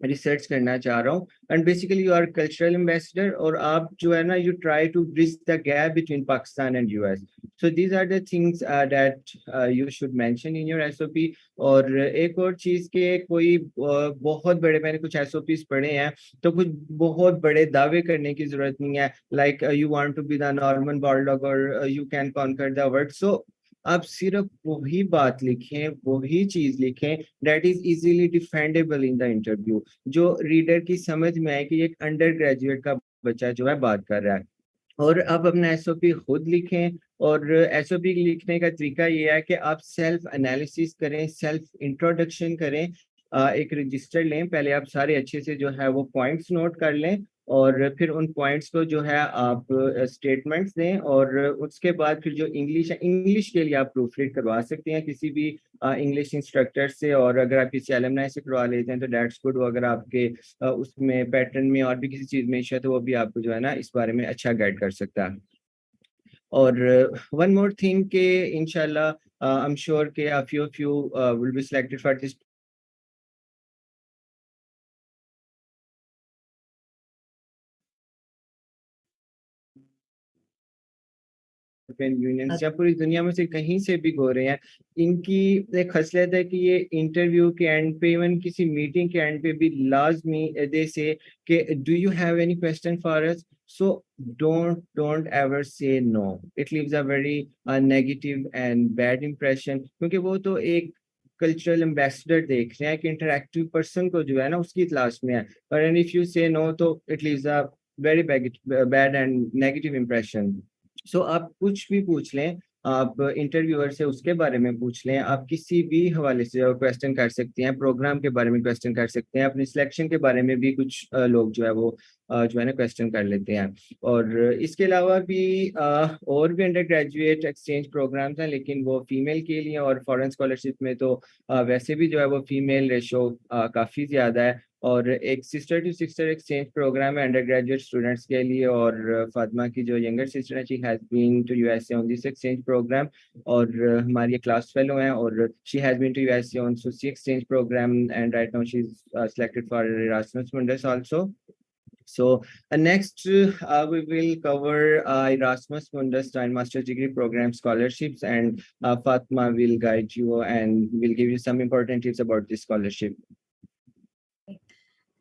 A: रिसर्च करना चाह रहा हूँ and basically you are cultural ambassador और आप जो है ना you try to bridge the gap between Pakistan and US so these are the things that you should mention in your SOP और एक और चीज के कोई बहुत बड़े मैंने कुछ एसओपीज पढ़े हैं तो कुछ बहुत बड़े दावे करने की जरूरत नहीं है like you want to be the Norman bulldog और you can conquer the world so आप सिर्फ वही बात लिखें वही चीज लिखें that is easily defendable in the interview जो रीडर की समझ में आए कि एक अंडर ग्रेजुएट का बच्चा जो है बात कर रहा है और आप अपना एसओपी खुद लिखें और एसओपी लिखने का तरीका ये है कि आप सेल्फ एनालिसिस करें सेल्फ इंट्रोडक्शन करें एक रजिस्टर लें पहले आप सारे अच्छे से जो है वो पॉइंट्स नोट कर लें और फिर उन पॉइंट्स को जो है आप स्टेटमेंट्स दें और उसके बाद फिर जो इंग्लिश है इंग्लिश के लिए आप प्रूफ रीड करवा सकते हैं किसी भी इंग्लिश इंस्ट्रक्टर से और अगर आप किसी एलुमनाई से करवा लेते हैं तो दैट्स गुड अगर आपके उसमें पैटर्न में और भी किसी चीज में इशू है तो वो भी आपको जो है ना इस बारे में अच्छा गाइड कर सकता है और वन मोर थिंग के इंशाल्लाह आई एम श्योर के a few of you will be selected for this European union या पूरी दुनिया में से कहीं से भी हो रहे हैं इनकी एक खसलत है कि ये इंटरव्यू के एंड पे इवन किसी मीटिंग के एंड पे भी लाजमी दे से कि do you have any question for us so don't ever say no it leaves a very negative and bad impression क्योंकि वो तो एक कल्चरल एम्बेसडर देख रहे हैं कि इंटरेक्टिव पर्सन को जो है ना उसकी तलाश में है और इफ यू से नो तो it leaves a very bad and negative impression so आप कुछ भी पूछ लें आप इंटरव्यूअर से उसके बारे में पूछ लें आप किसी भी हवाले से क्वेश्चन कर सकते हैं प्रोग्राम के बारे में क्वेश्चन कर सकते हैं अपनी सिलेक्शन के बारे में भी कुछ लोग जो है वो जो है ना क्वेश्चन कर लेते हैं और इसके अलावा भी और भी अंडर ग्रेजुएट एक्सचेंज प्रोग्राम्स हैं लेकिन वो फीमेल के लिए और फॉरेन स्कॉलरशिप में तो वैसे भी जो है वो फीमेल रेशो काफ़ी ज़्यादा है और एक sister to sister exchange programme है अंडर ग्रेजुएट स्टूडेंट्स के लिए और फातिमा की जो यंगर सिस्टर है she has been to USA on this exchange programme और हमारी क्लास फेलो हैं और she has been to USA on सुसी exchange programme and right now she is selected for Erasmus Mundus also. So next we will cover Erasmus Mundus and master's degree program scholarships and Fatma will guide you and will give you some important tips about this scholarship.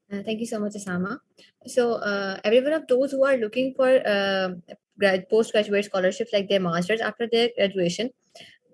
B: Thank you so much, Asama. So, everyone of those who are looking for postgraduate scholarships like their masters after their graduation,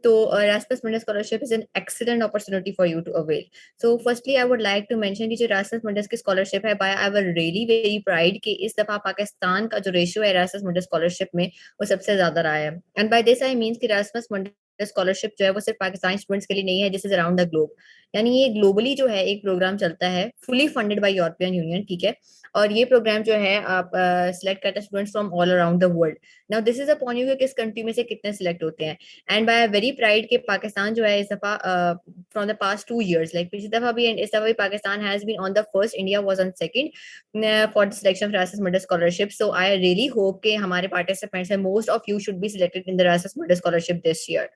B: so Erasmus Mundus scholarship is an excellent opportunity for you to avail. So, firstly, I would like to mention कि जो Erasmus Mundus की scholarship है, by I will really very pride कि इस दफा पाकिस्तान का जो ratio है Erasmus Mundus scholarship में वो सबसे ज्यादा रहा है. And by this I means कि Erasmus Mundus स्कॉलरशिप जो है वो सिर्फ पाकिस्तानी स्टूडेंट्स के लिए नहीं है this is around the globe यानी ये ग्लोबली जो है एक प्रोग्राम चलता है fully funded by European union ठीक है और ये प्रोग्राम जो है आप सिलेक्ट करते हैं students from all around the world now this is upon you किस कंट्री में से कितने सिलेक्ट होते हैं एंड बाय वेरी प्राइड के पाकिस्तान जो है इस दफा from the past 2 years like पिछली दफा भी इस दफा भी Pakistan has been on the first India was on second for the selection of Erasmus Mundus scholarship so I really hope के हमारे पार्टिसिपेंट्स हैं most of you should be selected in the Erasmus Mundus scholarship this year.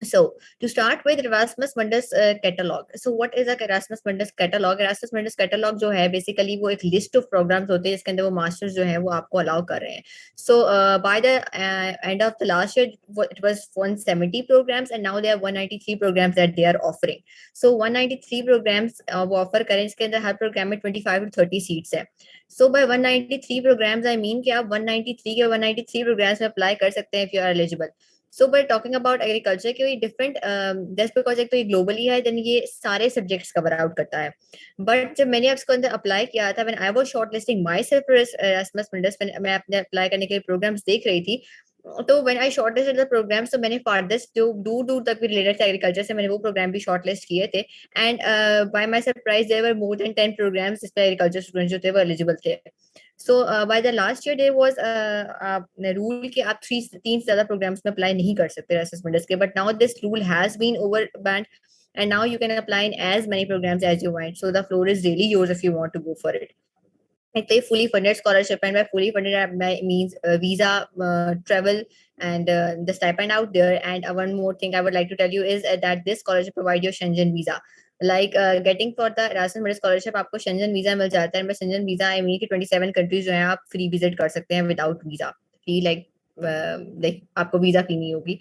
B: So to start with Erasmus Mundus catalog. So what is a Erasmus Mundus catalog? Erasmus Mundus catalog जो है basically वो एक list of programs होते हैं जिसके अंदर वो masters जो है वो आपको allow कर रहे हैं. So by the end of the last year it was 170 programs and now there are 193 programs that they are offering. So 193 programs वो offer करें इसके अंदर हर program में 25 to 30 seats है. So by 193 programs I mean कि आप 193 के 193 programs में apply कर सकते हैं if you are eligible. So bye talking about agriculture के डिफरेंट जस्ट बिकॉज एक तो ये ग्लोबली है देन ये सारे सब्जेक्ट्स कवर आउट करता है बट जब मैंने इसको अंदर अप्लाई किया था when I was shortlisting my self for Erasmus Mundus मैं अपने अप्लाई करने के लिए प्रोग्राम्स देख रही थी तो when I shortlisted the programs तो मैंने फारदेस्ट जो दूर दूर तक भी रिलेटेड थे एग्रीकल्चर से मैंने वो प्रोग्राम भी शॉर्टलिस्ट किए थे and by my surprise there were more than 10 programmes जिस पे एग्रीकल्चर स्टूडेंट्स जो थे वो एलिजिबल थे so by the last year there was rule कि आप तीन से ज्यादा प्रोग्राम्स में अप्लाई नहीं कर सकते Erasmus Mundus के but now this rule has been over banned and now you can apply in as many programs as you want so the floor is really yours if you want to go for it like they fully funded scholarship and by fully funded means visa travel and the stipend out there and one more thing I would like to tell you is that this scholarship provides your Schengen visa like getting for the Erasmus medical scholarship आपको Schengen visa मिल जाता है, Schengen visa I mean कि 27 countries जो है आप free visit कर सकते हैं विदाउट वीजा फी, लाइक आपको वीजा फी नहीं होगी।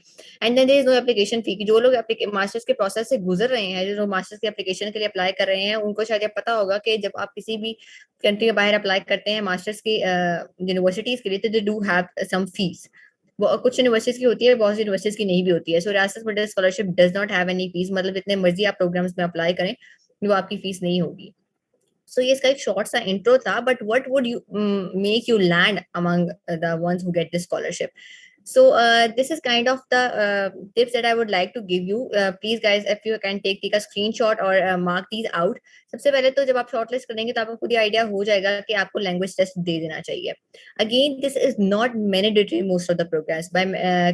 B: And then there is no application fee, कि जो लोग मास्टर्स के प्रोसेस से गुजर रहे हैं, जो मास्टर्स की एप्लीकेशन के लिए अप्लाई कर रहे हैं, उनको शायद ये पता होगा कि जब आप किसी भी कंट्री के बाहर अप्लाई करते हैं मास्टर्स की यूनिवर्सिटीज के लिए, तो they do have some fees. वो कुछ यूनिवर्सिटीज की होती है, बहुत सी यूनिवर्सिटीज की नहीं भी होती है। So Erasmus medical scholarship does not have any fees, मतलब जितने मर्जी आप प्रोग्राम्स में अप्लाई करें वो आपकी फीस नहीं होगी। सो ये इसका एक शॉर्ट सा इंट्रो था, but what would you make you land among the ones who get this scholarship? So this is kind of the tips that I would like to give you. Please guys, if you can take a screenshot or mark these out. सबसे पहले तो जब आप shortlist करेंगे तो आपको खुद ही idea हो जाएगा कि आपको लैंग्वेज टेस्ट दे देना चाहिए। Again this is not mandatory most of the programs,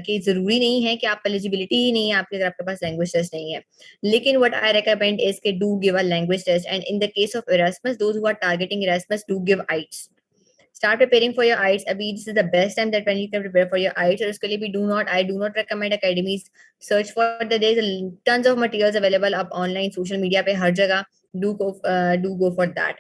B: कि जरूरी नहीं है कि आप एलिजिबिलिटी ही नहीं है आपके अगर आपके पास लैंग्वेज टेस्ट नहीं है। लेकिन व्हाट आई रिकमेंड इज के do give a language test, and in the case of Erasmus, those who are targeting Erasmus, do give IELTS. Start preparing for your IELTS. Abhi, this is the best time that when you can prepare for your IELTS. और उसके लिए भी I do not recommend academies. Search for there's tons of materials available up online, social media पे हर जगह. Do go for that.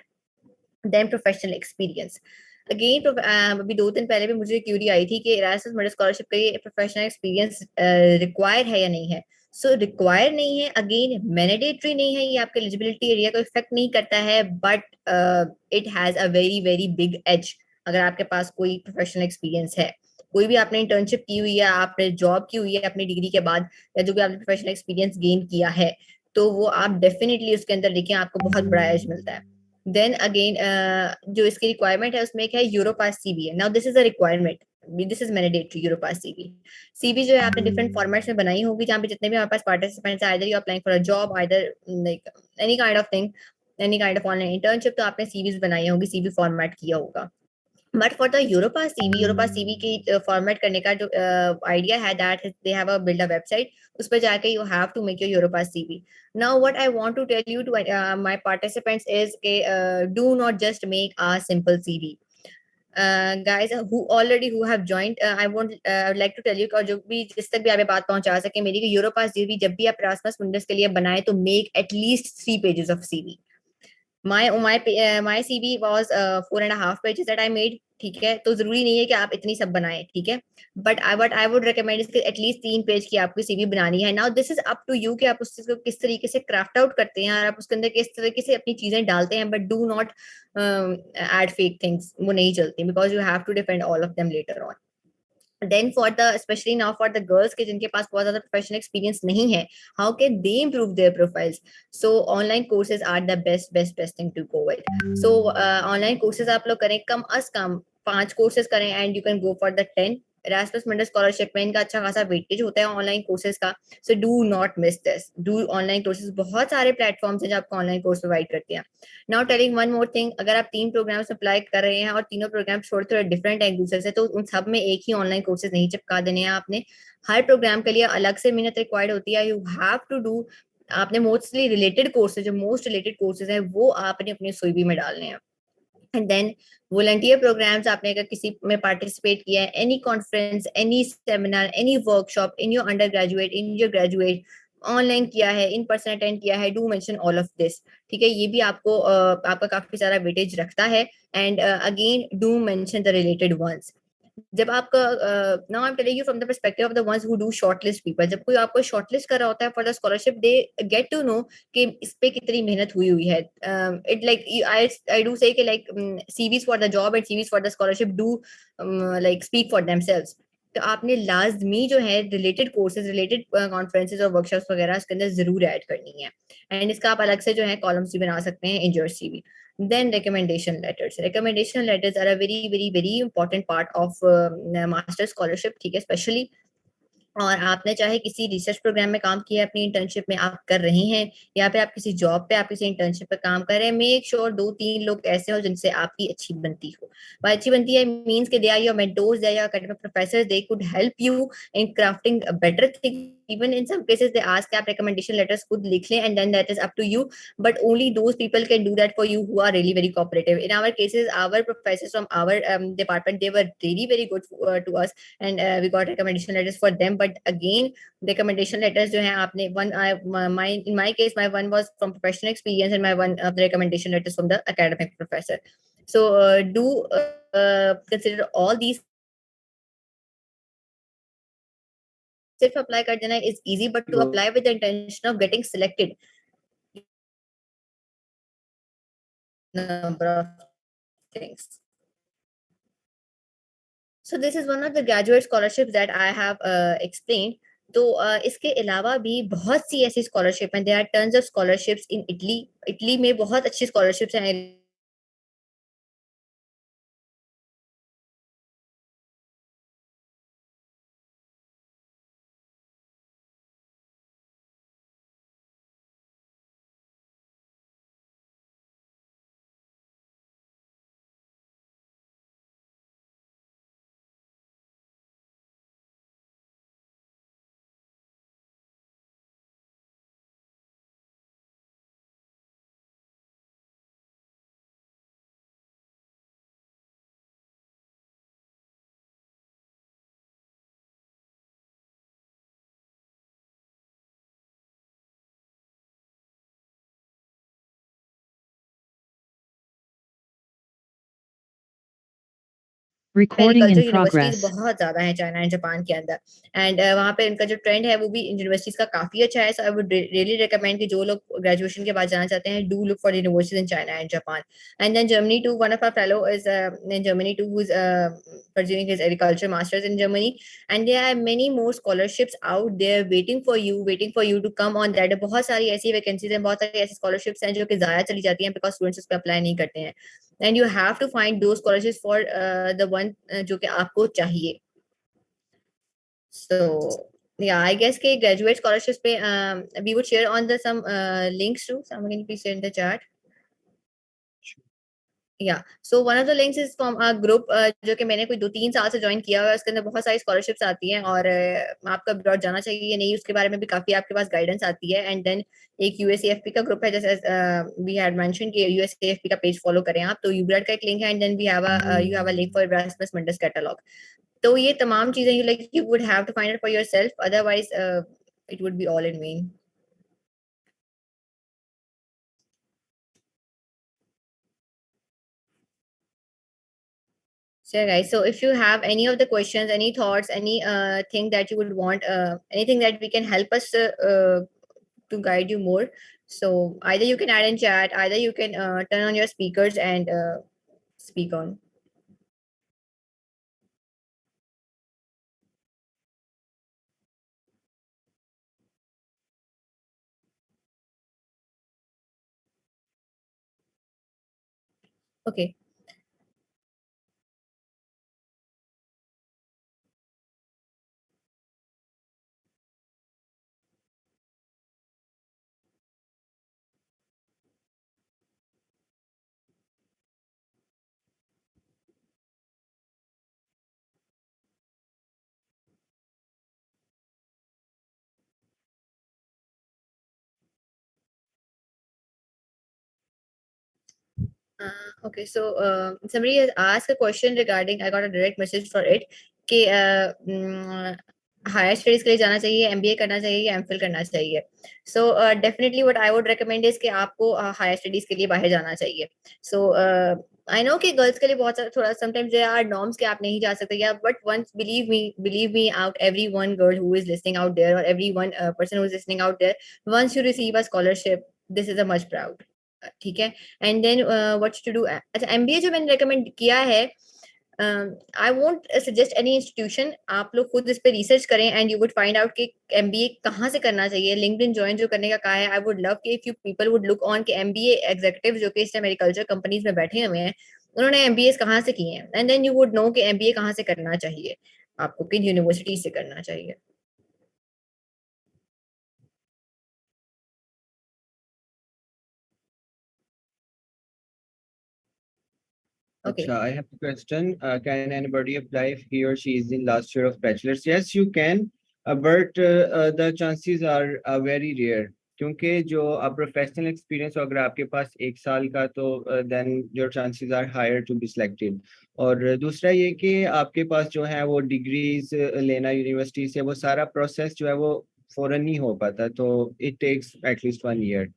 B: Then professional experience. Again, अभी 2 दिन पहले भी मुझे क्यूरी आई थी कि Erasmus मेडिकल स्कॉलरशिप के लिए प्रोफेशनल एक्सपीरियंस रिक्वायर्ड है या नहीं है। सो रिक्वायर नहीं है, अगेन मैंडेटरी नहीं है, ये आपके एलिजिबिलिटी एरिया को इफेक्ट नहीं करता है, but it has a very very big edge. अगर आपके पास कोई प्रोफेशनल एक्सपीरियंस है, कोई भी आपने इंटर्नशिप की हुई है, आपने जॉब की हुई है अपनी डिग्री के बाद, या जो भी आपने प्रोफेशनल एक्सपीरियंस गेन किया है, तो वो आप डेफिनेटली उसके अंदर लिखें, आपको बहुत बड़ा एज मिलता है। देन अगेन जो इसकी रिक्वायरमेंट है उसमें क्या है, यूरोपास सीवी है। Now this is a requirement, this is mandatory Europass CV. CV जो है आपने डिफरेंट फॉर्मेट्स में बनाई होगी, जहाँ पे जितने भी हमारे पास पार्टिसिपेंट्स है, either you applying for a job, either like any kind of thing, any kind of online internship, तो आपने सीवीज बनाई होगी, सीवी फॉर्मेट किया होगा। But for the Europass CV की फॉर्मेट करने का जो आइडिया है, that they have a build a website, उस पर जाके you have to make your Europass CV. Now what I want to tell you to my participants is के do not just make a simple CV. guys who have joined, I would like to tell you, और जो भी जिस तक भी आप ये बात पहुंचा सके मेरी, कि यूरोपास सीवी जब भी आप Erasmus Mundus के लिए बनाए तो make at least 3 pages of CV. My CV was 4.5 pages that I made. ठीक है, तो जरूरी नहीं है कि आप इतनी सब बनाएं, ठीक है, बट आई वुड रिकमेंड इसके एटलीस्ट 3 पेज की आपकी सीवी बनानी है। Now this is up to you कि आप उस चीज को किस तरीके से क्राफ्ट आउट करते हैं और आप उसके अंदर किस तरीके से अपनी चीजें डालते हैं, but do not add fake things, वो नहीं चलती, because you have to defend all of them later on. Then for the specially now for the girls के जिनके पास बहुत ज्यादा प्रोफेशनल एक्सपीरियंस नहीं है, how can they improve their profiles? So online courses are the best thing to go with. So online courses आप लोग करें, कम अज कम 5 कोर्सेज करें, and you can go for the 10। Erasmus Mundus scholarship में इनका अच्छा खासा वेटेज होता है ऑनलाइन कोर्सेज का, so do not miss this, do online courses. बहुत सारे प्लेटफॉर्म्स हैं जो आपको ऑनलाइन कोर्स प्रोवाइड करते हैं। Now telling one more thing, अगर आप 3 प्रोग्राम्स अप्लाई कर रहे हैं और तीनों प्रोग्राम थोड़े थोड़े डिफरेंट एक दूसरे से, तो उन सब में एक ही ऑनलाइन कोर्सेज नहीं चिपका देने हैं आपने। हर प्रोग्राम के लिए अलग से मेहनत रिक्वायर्ड होती है, यू हैव टू डू। आपने मोस्टली रिलेटेड कोर्सेज, जो मोस्ट रिलेटेड कोर्सेज है, वो आपने अपने सुईवी में डालने हैं। एंड देन वॉलंटियर प्रोग्राम्स, आपने अगर किसी में पार्टिसिपेट किया है, any conference, any seminar, any workshop in your under graduate, in your graduate, online किया है, इन पर्सन अटेंड किया है, do mention all of this. ठीक है, ये भी आपको आपका काफी सारा वेटेज रखता है। And again do mention the related ones. जब आपका now I am telling you from the perspective of the ones who do shortlist people, जब कोई आपको शॉर्टलिस्ट कर रहा होता है for the scholarship, they get to know कि इस पे कितनी मेहनत हुई हुई है। इट लाइक आई डू से कि like CVs for the job and CVs for the scholarship do like speak for themselves. तो आपने लाजमी जो है रिलेटेड कोर्सेज, रिलेटेड कॉन्फ्रेंसेज और वर्कशॉप्स वगैरह इसके अंदर जरूर ऐड करनी है, एंड इसका आप अलग से जो है कॉलम्स भी बना सकते हैं in your CV. Then recommendation letters. Recommendation letters are a very important part of master scholarship, ठीक है, स्पेशली। और आपने चाहे किसी रिसर्च प्रोग्राम में काम किया है, अपनी इंटर्नशिप में आप कर रहे हैं, या फिर आप किसी जॉब पे, आप किसी इंटर्नशिप पे काम कर रहे हैं, मेक श्योर 2-3 लोग ऐसे हो जिनसे आपकी अच्छी बनती हो। बाय अच्छी बनती है मीन्स के they are your mentors, they are your academic professor, they could help you in crafting better things even in some cases they ask कि आप recommendation letters खुद लिख लें, and then that is up to you. But only those people can do that for you who are really very cooperative. In our cases, our professors from our department, they were really very good to us, and we got recommendation letters for them. But again, recommendation letters जो हैं आपने one my in my case my one was from professional experience, and my one of the recommendation letters from the academic professor. So do consider all these things. सिर्फ apply कर देना is easy, but to apply with the intention of getting selected, number of things. So this is one of the graduate scholarships that I have explained. तो इसके अलावा भी बहुत सी ऐसी scholarship हैं. There are tons of scholarships in Italy. Italy में बहुत अच्छी स्कॉलरशिप्स हैं.
E: Recording in
B: agriculture universities
E: progress.
B: बहुत ज्यादा है चाइना एंड जापान के अंदर. एंड वहाँ पे इनका जो ट्रेंड है वो भी यूनिवर्सिटीज का काफी अच्छा है. So I would really recommend कि जो लोग ग्रेजुएशन के बाद जाना चाहते हैं, do look for universities in China and Japan. And then Germany too, one of our fellow is in Germany too, who is pursuing his agriculture masters in Germany, and there are many more scholarships out there waiting for you to come on that. बहुत सारी ऐसी vacancies हैं, बहुत सारी ऐसी scholarships हैं जो कि जाया चली जाती हैं बिकॉज स्टूडेंट्स उस पर अप्लाई नहीं करते हैं. And you have to find those scholarships for the one जो कि आपको चाहिए. So yeah, I guess के graduate scholarships पे we would share on the some links too. Someone can please share in the chat. Yeah, so one of the links is from a group जो कि मैंने कोई 2-3 साल से join किया हुआ है. उसके अंदर बहुत सारी स्कॉलरशिप्स आती हैं, और आपका अब्रॉड जाना चाहिए या नहीं उसके बारे में भी काफी आपके पास गाइडेंस आती है. एंड देन एक यूएसएएफपी का ग्रुप है, जैसे वी हैड मेंशन कि यूएसएएफपी का पेज फॉलो करें आप, तो यूग्रेड का एक लिंक है. And then we have you have a link for Erasmus Mundus catalogue. तो ये तमाम चीजें you would have to find it for yourself, otherwise it would be all in vain. So guys, so if you have any of the questions, any thoughts, any thing that you would want, anything that we can help us to guide you more, so either you can add in chat, either you can turn on your speakers and speak on. Okay. Okay, so somebody has asked a question regarding, I got a direct message for it कि higher studies के लिए जाना चाहिए, MBA करना चाहिए या MPhil करना चाहिए. So definitely what I would recommend is कि आपको हायर स्टडीज के लिए बाहर जाना चाहिए. सो आई नो कि गर्ल्स के लिए बहुत सारा थोड़ा समटाइम्स देयर आर नॉर्म्स कि आप नहीं जा सकते या, but once believe me out, every one girl who is listening out there और every one person who is listening out there, once you receive a scholarship, this is a much proud. ठीक है. And then what to do. अच्छा, MBA जो मैंने recommend किया है, I won't suggest any institution. आप लोग खुद इस पे रिसर्च करें and you would find out कि एमबीए कहाँ से करना चाहिए. लिंक्डइन ज्वाइन जो करने का कहा है, आई वुड लव कि if you people would look on कि एमबीए एग्जीक्यूटिव जो कि इस टाइम एग्रीकल्चर कंपनीज में बैठे हुए हैं, उन्होंने एमबीए कहाँ से किए हैं, and then you would know कि एमबीए कहाँ से करना चाहिए, आपको किन यूनिवर्सिटी से करना चाहिए. Okay.
A: I have a question. Can anybody apply if he or she is in last year of bachelor's? Yes, you can. but the chances are very rare, क्योंकि जो प्रोफेशनल एक्सपीरियंस अगर आपके पास 1 साल का, तो then your chances are higher to be selected. और दूसरा ये कि आपके पास जो है वो डिग्रीज लेना यूनिवर्सिटी से, वो सारा प्रोसेस जो है वो फौरन नहीं हो पाता, तो it takes at least 1 year.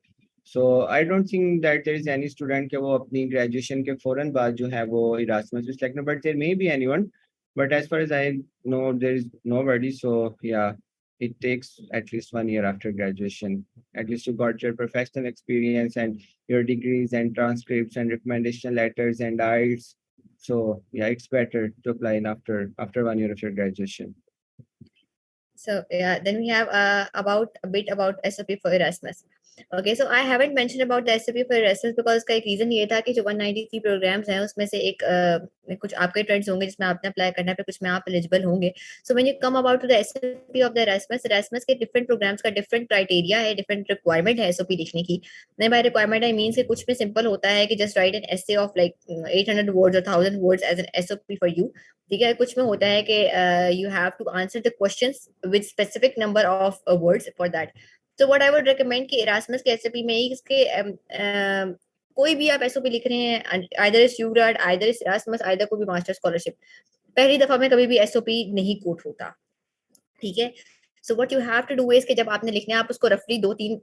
A: So I don't think that there is any student के वो अपनी ग्रेजुएशन के फौरन बाद जो है वो इरास्मस में select, but there may be anyone, but as far as I know, there is nobody. So yeah, it takes at least 1 year after graduation. At least you got your professional experience and your degrees and transcripts and recommendation letters and IELTS. So yeah, it's better to apply in after 1 year of your graduation.
B: So yeah, then we have about a bit about SOP for Erasmus. Okay, so I haven't mentioned about the SOP for Erasmus because का एक reason ये था कि जो 193 programmes हैं उसमें से एक कुछ आपके ट्रेड्स होंगे जिसमें आपने अप्लाई करना है, फिर कुछ में आप एलिजिबल होंगे. So when you come about to the SOP of the Erasmus के डिफरेंट प्रोग्राम्स का डिफरेंट क्राइटेरिया है, डिफरेंट रिक्वायरमेंट है SOP लिखने की. नहीं, बाय रिक्वायरमेंट आई मीन कि कुछ में सिंपल होता है कि just write an essay of like 800 words और 1000 words as an SOP for you. ठीक है, कुछ में होता है कि you have to answer the questions with specific number of words for that. So what I would recommend कि Erasmus के एसओपी में ही इसके कोई भी आप एसओपी लिख रहे हैं, either is UGRAD, either is Erasmus, either कोई भी मास्टर स्कॉलरशिप, पहली दफा में कभी भी एसओपी नहीं कोट होता. ठीक है. So what you have to do is कि जब आपने लिखना है आप उसको रफली 2-3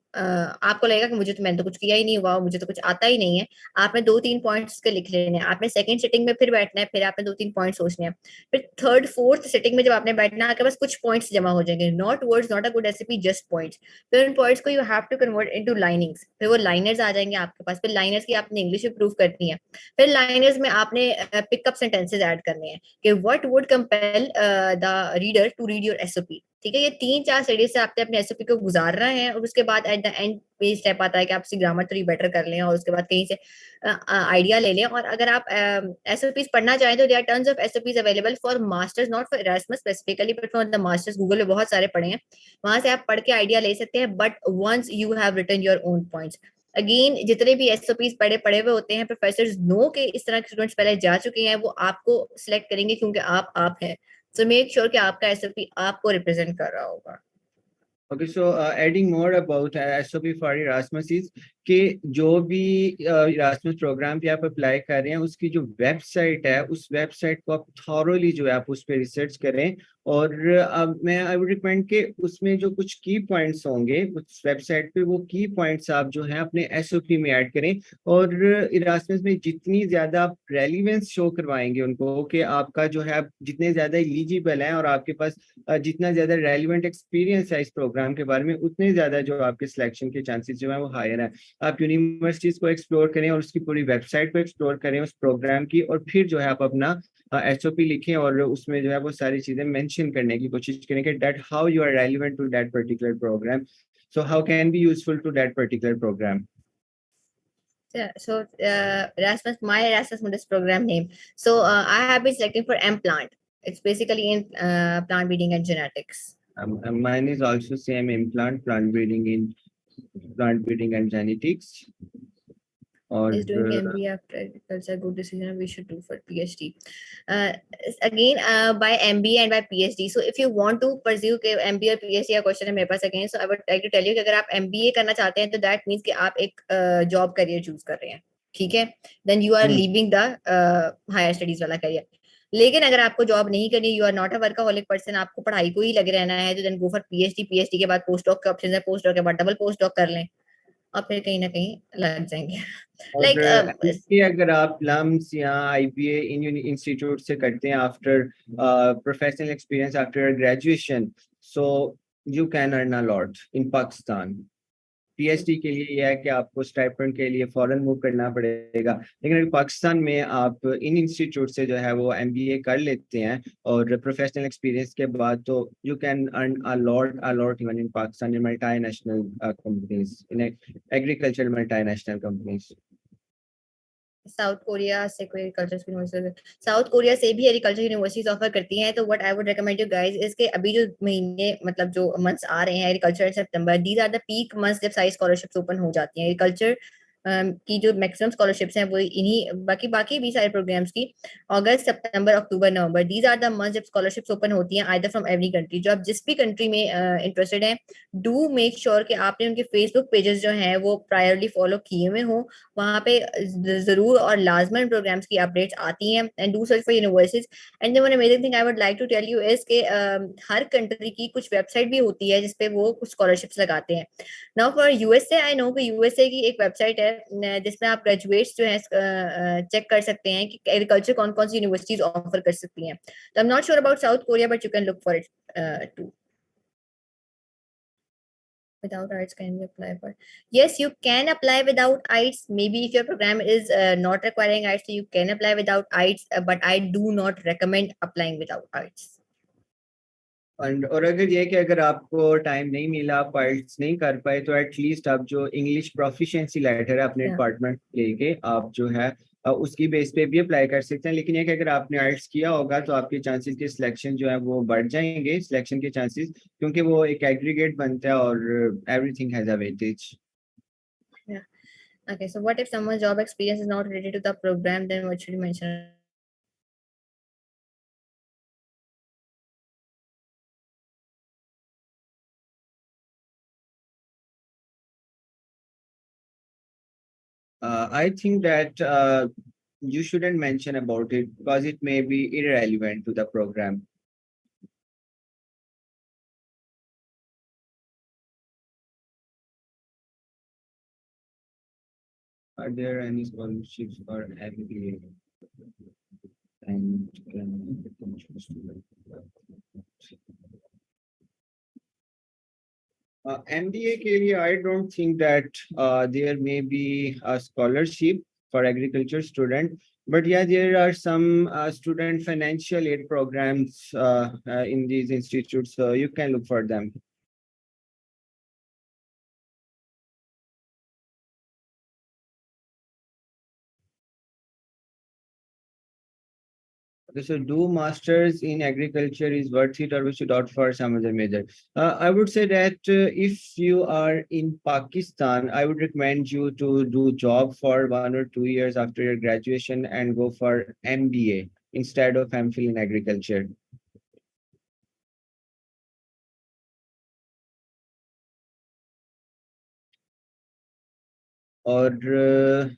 B: आपको लगेगा कि मुझे तो मैंने तो कुछ किया ही नहीं हुआ, मुझे तो कुछ आता ही नहीं है, आपने 2-3 पॉइंट्स के लिख लेने हैं. आपने सेकंड सिटिंग में फिर बैठना है, फिर आपने 2-3 पॉइंट सोचने हैं, फिर थर्ड फोर्थ सिटिंग में जब आपने बैठना है आपके पास कुछ पॉइंट्स जमा हो जाएंगे. Not words, not a good recipe, just points. फिर उन पॉइंट्स को you have to convert into linings. फिर वो लाइनर्स आ जाएंगे आपके पास. फिर लाइनर्स की आपने इंग्लिश में प्रूव करनी है. फिर लाइनर्स में आपने पिकअप सेंटेंसेस ऐड करने हैं कि what would compel the reader to read your SOP. ठीक है, ये 3-4 स्टेजेस से आपने अपने एसओपी को गुजारना है और उसके बाद एट द एंड पे स्टेप आता है कि आप उसकी ग्रामर थोड़ी बेटर कर लें और उसके बाद कहीं से आइडिया ले लें. और अगर आप एसओपीज पढ़ना चाहें तो there are tons of SOPs available for masters, not for Erasmus specifically but for the masters. Google पे बहुत सारे पढ़े हैं, वहां से आप पढ़ के आइडिया ले सकते हैं. But once you have written your own points, again जितने भी एसओपीज पढ़े पढ़े हुए होते हैं, प्रोफेसर नो के इस तरह के स्टूडेंट्स पहले जा चुके हैं, वो आपको सिलेक्ट करेंगे क्योंकि आप हैं. सो मेक श्योर कि आपका एसओपी आपको रिप्रेजेंट कर रहा होगा.
A: Okay, so adding more about SOP for Erasmus is कि जो भी Erasmus प्रोग्राम पे आप अप्लाई कर रहे हैं उसकी जो वेबसाइट है, उस वेबसाइट को आप थॉरोली जो है आप उस पर रिसर्च करें. और मैं आई वुड रिकमेंड कि उसमें जो कुछ की पॉइंट्स होंगे उस वेबसाइट पे, वो की पॉइंट्स आप जो है अपने एसओपी में ऐड करें. और इरास्मस में जितनी ज्यादा आप रेलिवेंस शो करवाएंगे उनको कि आपका जो है जितने ज्यादा एलिजिबल हैं और आपके पास जितना ज्यादा रेलिवेंट एक्सपीरियंस है इस प्रोग्राम के बारे में, उतने ज्यादा जो आपके सिलेक्शन के चांसेस जो है वो हायर है. आप यूनिवर्सिटीज को एक्सप्लोर करें और उसकी पूरी वेबसाइट को एक्सप्लोर करें उस प्रोग्राम की, और फिर जो है आप अपना एसओपी लिखें और उसमें जो है वो सारी चीजें मेंशन करने की कोशिश करें कि that how you are relevant to that particular program, so how can be useful to that particular program.
B: Yeah, so my Erasmus Mundus program name. So I have been selecting for M Plant. It's basically in plant breeding and genetics.
A: Mine is also same implant, plant breeding and genetics. Or
B: Is doing MBA after agriculture a good decision we should do for PhD? Again, by MBA and by PhD. So if you want to pursue MBA or PhD का question है मेरे पास again, so I would like to tell you कि अगर आप MBA करना चाहते हैं तो that means कि आप एक जॉब करियर चूज कर रहे हैं. ठीक है, then you are leaving the higher studies वाला करियर. लेकिन अगर आपको जॉब नहीं करनी, you are not a workaholic person, आपको पढ़ाई को ही लगे रहना है, तो देन गो फॉर पीएचडी के बाद पोस्ट डॉक के ऑप्शन है, पोस्ट डॉक के बाद डबल पोस्ट डॉक कर लें और फिर कहीं ना कहीं लग जाएंगे.
A: like इसके अगर आप लम्स या आईबीए इन इंस्टीट्यूट से करते हैं after professional experience after graduation, so you can earn a lot in Pakistan. PhD के लिए यह है कि आपको स्टाइपेंड के लिए फॉरेन मूव करना पड़ेगा, लेकिन अगर पाकिस्तान में आप इन इंस्टीट्यूट से जो है वो एमबीए कर लेते हैं और प्रोफेशनल एक्सपीरियंस के बाद, तो you can earn a lot even in Pakistan in multinational companies, in agriculture multinational companies.
B: South Korea से कोई एग्रीकल्चर यूनिवर्सिटी, साउथ कोरिया से भी एग्रीकल्चर यूनिवर्सिटीज ऑफर करती हैं. तो what I would recommend you guys is के अभी जो महीने मतलब जो मंथ्स आ रहे हैं एग्रीकल्चर सितंबर, these are the peak months जब सारी स्कॉलरशिप्स ओपन हो जाती हैं. एग्रीकल्चर की जो मैक्सिमम स्कॉलरशिप्स हैं वो इन्हीं बाकी बाकी भी सारे प्रोग्राम्स की अगस्त सितंबर अक्टूबर नवंबर, दीज आर द मंथ जब स्कॉलरशिप्स ओपन होती हैं आइदर फ्रॉम एवरी कंट्री। जो आप जिस भी कंट्री में इंटरेस्टेड हैं, डू मेक श्योर कि आपने उनके फेसबुक पेजेस जो हैं वो प्रायरली फॉलो किए हुए हों। वहाँ पे जरूर और लाजमन प्रोग्राम्स की अपडेट्स आती हैं। And do search for universities. And one amazing thing I would like to tell you is के हर कंट्री की कुछ वेबसाइट भी होती है जिसपे वो कुछ स्कॉलरशिप्स लगाते हैं। Now for USA, I know कि यूएसए की एक वेबसाइट है जिसमें आप ग्रेजुएट्स जो है चेक कर सकते हैं कि एग्रीकल्चर कौन कौन सी यूनिवर्सिटीज ऑफर कर सकती हैं। तो I am not sure about South Korea but you can look for it too. Without IELTS can you apply for? Yes, you can apply without IELTS. Maybe if your program is not requiring IELTS, so you can apply without IELTS, but I do not recommend applying without IELTS.
A: और अगर ये कि अगर आपको time नहीं मिला, आप IELTS नहीं कर पाए, तो एटलीस्ट आप जो इंग्लिश प्रोफिशिएंसी लेटर है अपने
B: Yeah.
A: डिपार्टमेंट लेके आप जो है उसकी बेस पे भी अप्लाई कर सकते हैं। लेकिन ये कि अगर आपने आइल्ट्स किया होगा तो आपके चांसेस के सिलेक्शन जो है वो बढ़ जाएंगे, सिलेक्शन के चांसेस, क्योंकि वो एक एग्रीगेट बनता है और everything has a weightage.
B: Yeah. Okay. So what if someone's job experience is not related to the program? Then what should you mention?
A: I think that you shouldn't mention about it because it may be irrelevant to the program. Are there any scholarships or MBA? And MBA के लिए I don't think that there may be a scholarship for agriculture student, but yeah, there are some student financial aid programs in these institutes, so you can look for them. Okay, so do masters in agriculture is worth it, or we should opt for some other major? I would say that if you are in Pakistan, I would recommend you to do job for 1 or 2 years after your graduation and go for MBA instead of MPhil in agriculture. और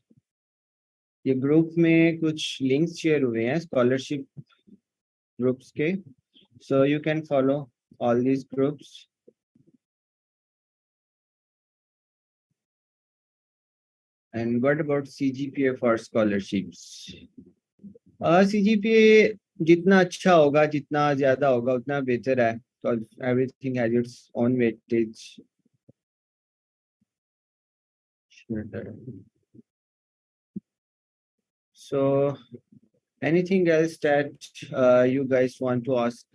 A: ये group में कुछ links share हुए हैं scholarship groups के, so you can follow all these groups. And what about CGPA for scholarships? CGPA जितना अच्छा होगा, जितना ज्यादा होगा उतना बेहतर है, because everything has its own weightage. So anything else that you guys want to ask?